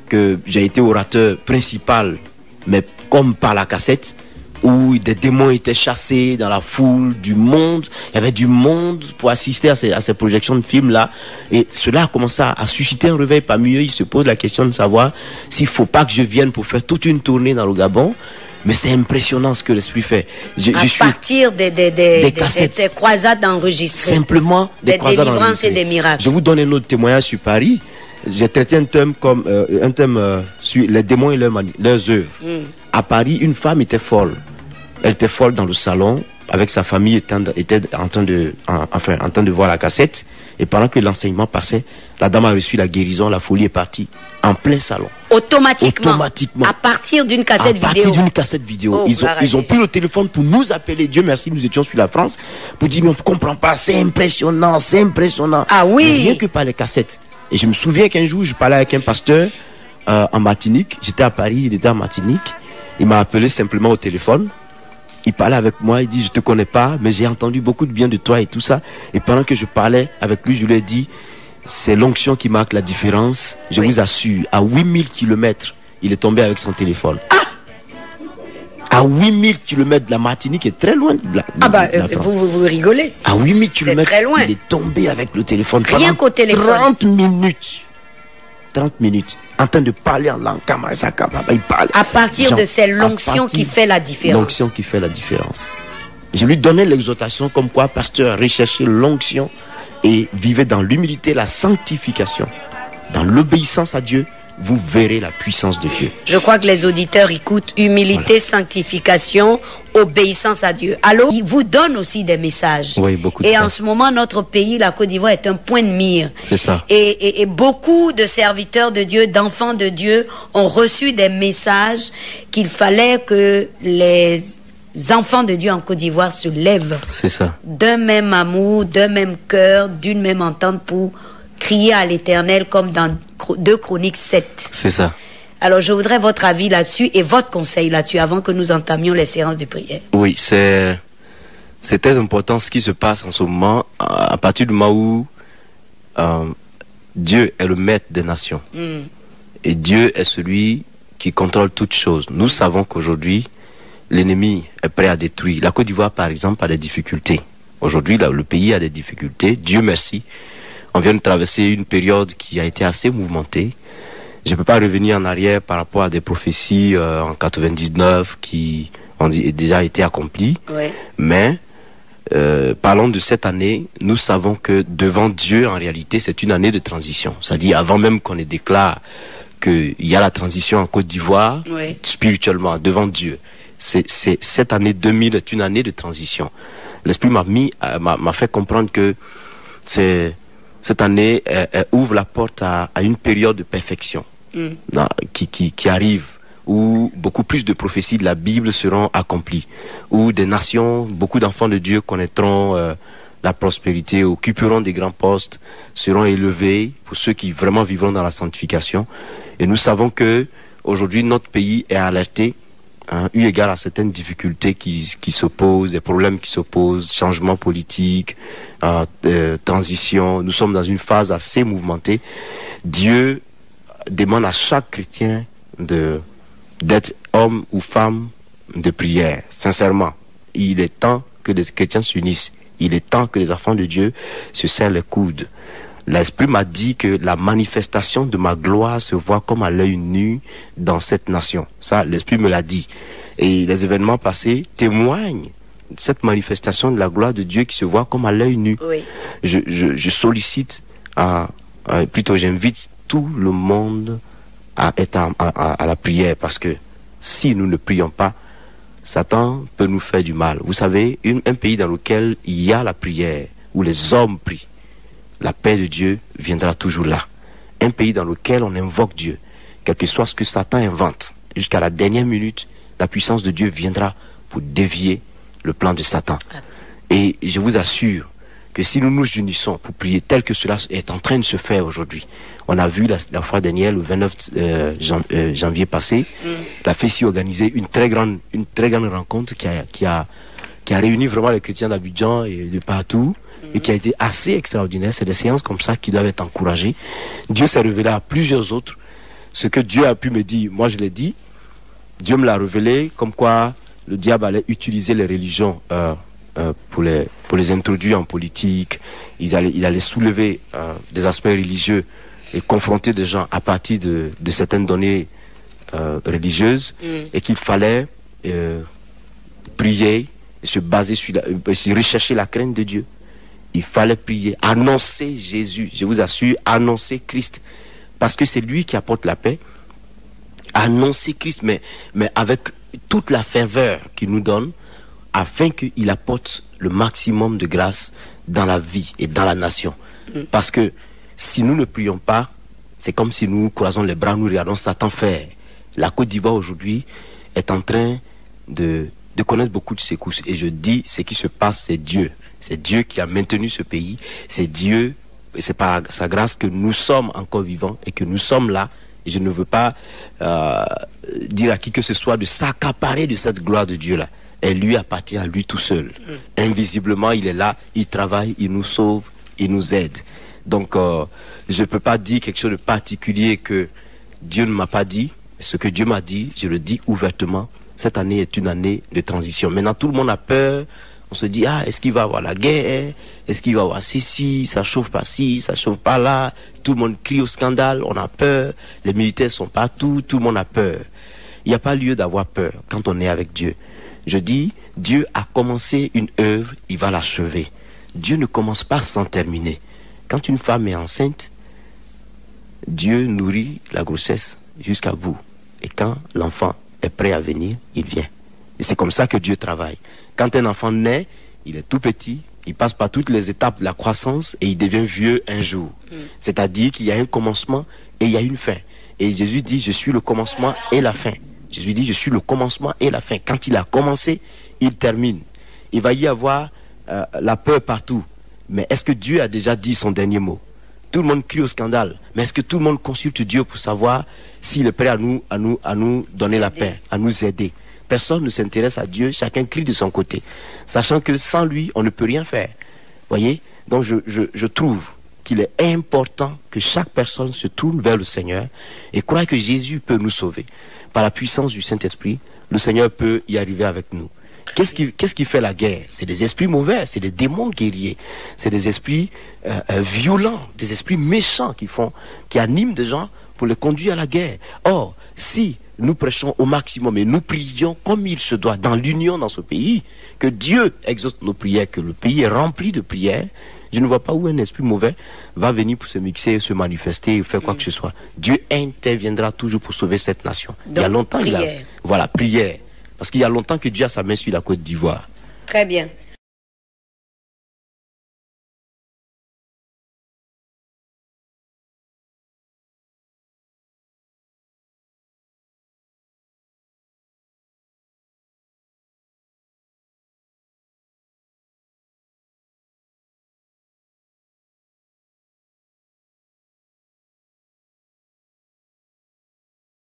que j'ai été orateur principal, mais comme par la cassette, où des démons étaient chassés dans la foule du monde. Il y avait du monde pour assister à ces projections de films-là. Et cela a commencé à susciter un réveil parmi eux. Ils se posent la question de savoir s'il ne faut pas que je vienne pour faire toute une tournée dans le Gabon. Mais c'est impressionnant ce que l'Esprit fait. À partir des cassettes, des croisades enregistrées. Simplement des croisades enregistrées. Délivrances et des miracles. Je vous donne un autre témoignage sur Paris. J'ai traité un thème sur les démons et leurs œuvres. À Paris, une femme était folle. Elle était folle dans le salon, avec sa famille était en train de voir la cassette. Et pendant que l'enseignement passait, la dame a reçu la guérison, la folie est partie. En plein salon. Automatiquement. À partir d'une cassette vidéo. À partir d'une cassette vidéo. Ils ont pris le téléphone pour nous appeler. Dieu merci, nous étions sur la France. Pour dire, mais on ne comprend pas, c'est impressionnant, c'est impressionnant. Ah oui. Mais rien que par les cassettes. Et je me souviens qu'un jour, je parlais avec un pasteur en Martinique. J'étais à Paris, il était en Martinique. Il m'a appelé simplement au téléphone. Il parlait avec moi, il dit, je te connais pas, mais j'ai entendu beaucoup de bien de toi et tout ça. Et pendant que je parlais avec lui, je lui ai dit, c'est l'onction qui marque la différence. Je vous assure, à 8000 km, il est tombé avec son téléphone. À 8000 km de la Martinique, est très loin de la, de la France. Vous rigolez. À 8000 km, très loin. Il est tombé avec le téléphone. Rien qu'au téléphone. 30 minutes. 30 minutes. En train de parler en langue. Il parle. À partir de c'est l'onction qui fait la différence. L'onction qui fait la différence. Je lui donnais l'exhortation comme quoi, pasteur, recherchez l'onction et vivez dans l'humilité, la sanctification. Dans l'obéissance à Dieu, vous verrez la puissance de Dieu. Je crois que les auditeurs écoutent humilité, sanctification, obéissance à Dieu. Alors, il vous donne aussi des messages. Oui, beaucoup. Et en ce moment, notre pays, la Côte d'Ivoire, est un point de mire. C'est ça. Et beaucoup de serviteurs de Dieu, d'enfants de Dieu, ont reçu des messages qu'il fallait que les enfants de Dieu en Côte d'Ivoire se lèvent. C'est ça. D'un même amour, d'un même cœur, d'une même entente pour crier à l'Éternel comme dans 2 Chroniques 7. C'est ça. Alors je voudrais votre avis là-dessus et votre conseil là-dessus avant que nous entamions les séances de prière. Oui, c'est très important ce qui se passe en ce moment, à partir du moment où Dieu est le maître des nations. Et Dieu est celui qui contrôle toutes choses. Nous savons qu'aujourd'hui, l'ennemi est prêt à détruire. La Côte d'Ivoire, par exemple, a des difficultés. Aujourd'hui, le pays a des difficultés. Dieu merci. On vient de traverser une période qui a été assez mouvementée. Je ne peux pas revenir en arrière par rapport à des prophéties en 99 qui ont déjà été accomplies. Oui. Mais parlons de cette année, nous savons que devant Dieu, en réalité, c'est une année de transition. C'est-à-dire, avant même qu'on ne déclare qu'il y a la transition en Côte d'Ivoire, oui, spirituellement, devant Dieu. Cette année 2000 est une année de transition. L'Esprit m'a fait comprendre que cette année elle ouvre la porte à une période de perfection qui arrive, où beaucoup plus de prophéties de la Bible seront accomplies, où des nations, beaucoup d'enfants de Dieu connaîtront la prospérité, occuperont des grands postes, seront élevés pour ceux qui vraiment vivront dans la sanctification. Et nous savons que aujourd'hui notre pays est alerté, eu égard à certaines difficultés qui s'opposent, des problèmes qui s'opposent, changements politiques, transition. Nous sommes dans une phase assez mouvementée. Dieu demande à chaque chrétien d'être homme ou femme de prière. Sincèrement, il est temps que les chrétiens s'unissent. Il est temps que les enfants de Dieu se serrent les coudes. L'Esprit m'a dit que la manifestation de ma gloire se voit comme à l'œil nu dans cette nation. Ça, l'Esprit me l'a dit. Et les événements passés témoignent de cette manifestation de la gloire de Dieu qui se voit comme à l'œil nu. Oui. Je sollicite, plutôt j'invite tout le monde à être à la prière, parce que si nous ne prions pas, Satan peut nous faire du mal. Vous savez, un pays dans lequel il y a la prière, où les hommes prient, la paix de Dieu viendra toujours là. Un pays dans lequel on invoque Dieu, quel que soit ce que Satan invente, jusqu'à la dernière minute, la puissance de Dieu viendra pour dévier le plan de Satan. Et je vous assure que si nous nous unissons pour prier tel que cela est en train de se faire aujourd'hui, on a vu la fois dernière, le 29 janvier passé, la FECI organisé une très grande rencontre qui a réuni vraiment les chrétiens d'Abidjan et de partout, et qui a été assez extraordinaire. C'est des séances comme ça qui doivent être encouragées. Dieu s'est révélé à plusieurs autres. Ce que Dieu a pu me dire, moi je l'ai dit. Dieu me l'a révélé, comme quoi le diable allait utiliser les religions pour les introduire en politique. Il allait soulever des aspects religieux et confronter des gens à partir de certaines données religieuses, et qu'il fallait prier, et se baser sur rechercher la crainte de Dieu. Il fallait prier, annoncer Jésus, je vous assure, annoncer Christ, parce que c'est lui qui apporte la paix. Annoncer Christ, mais avec toute la ferveur qu'il nous donne, afin qu'il apporte le maximum de grâce dans la vie et dans la nation. Parce que si nous ne prions pas, c'est comme si nous croisons les bras, nous regardons Satan faire. La Côte d'Ivoire aujourd'hui est en train de connaître beaucoup de secousses. Et je dis, ce qui se passe, c'est Dieu. C'est Dieu qui a maintenu ce pays. C'est Dieu, et c'est par sa grâce que nous sommes encore vivants et que nous sommes là. Et je ne veux pas dire à qui que ce soit de s'accaparer de cette gloire de Dieu-là. Elle lui appartient à lui tout seul. Invisiblement, il est là, il travaille, il nous sauve, il nous aide. Donc, je ne peux pas dire quelque chose de particulier que Dieu ne m'a pas dit. Ce que Dieu m'a dit, je le dis ouvertement. Cette année est une année de transition. Maintenant, tout le monde a peur. On se dit, est-ce qu'il va y avoir la guerre? Est-ce qu'il va y avoir ceci? Ça chauffe pas ci, ça chauffe pas là. Tout le monde crie au scandale, on a peur. Les militaires sont partout, tout le monde a peur. Il n'y a pas lieu d'avoir peur quand on est avec Dieu. Je dis, Dieu a commencé une œuvre, il va l'achever. Dieu ne commence pas sans terminer. Quand une femme est enceinte, Dieu nourrit la grossesse jusqu'à bout. Et quand l'enfant est prêt à venir, il vient. Et c'est comme ça que Dieu travaille. Quand un enfant naît, il est tout petit, il passe par toutes les étapes de la croissance et il devient vieux un jour. C'est-à-dire qu'il y a un commencement et il y a une fin. Et Jésus dit, je suis le commencement et la fin. Jésus dit, je suis le commencement et la fin. Quand il a commencé, il termine. Il va y avoir la peur partout. Mais est-ce que Dieu a déjà dit son dernier mot? Tout le monde crie au scandale. Mais est-ce que tout le monde consulte Dieu pour savoir s'il est prêt à nous donner la paix, à nous aider? Personne ne s'intéresse à Dieu, chacun crie de son côté. Sachant que sans lui, on ne peut rien faire. Voyez? Donc je trouve qu'il est important que chaque personne se tourne vers le Seigneur et croit que Jésus peut nous sauver. Par la puissance du Saint-Esprit, le Seigneur peut y arriver avec nous. Qu'est-ce qui fait la guerre? C'est des esprits mauvais, c'est des démons guerriers, c'est des esprits violents, des esprits méchants qui animent des gens pour les conduire à la guerre. Or, si nous prêchons au maximum et nous prions comme il se doit dans l'union dans ce pays, que Dieu exauce nos prières, que le pays est rempli de prières, je ne vois pas où un esprit mauvais va venir pour se mixer, se manifester et faire quoi que ce soit. Dieu interviendra toujours pour sauver cette nation. Donc, il y a longtemps, prière. Voilà, prière. Parce qu'il y a longtemps que Dieu a sa main sur la Côte d'Ivoire. Très bien.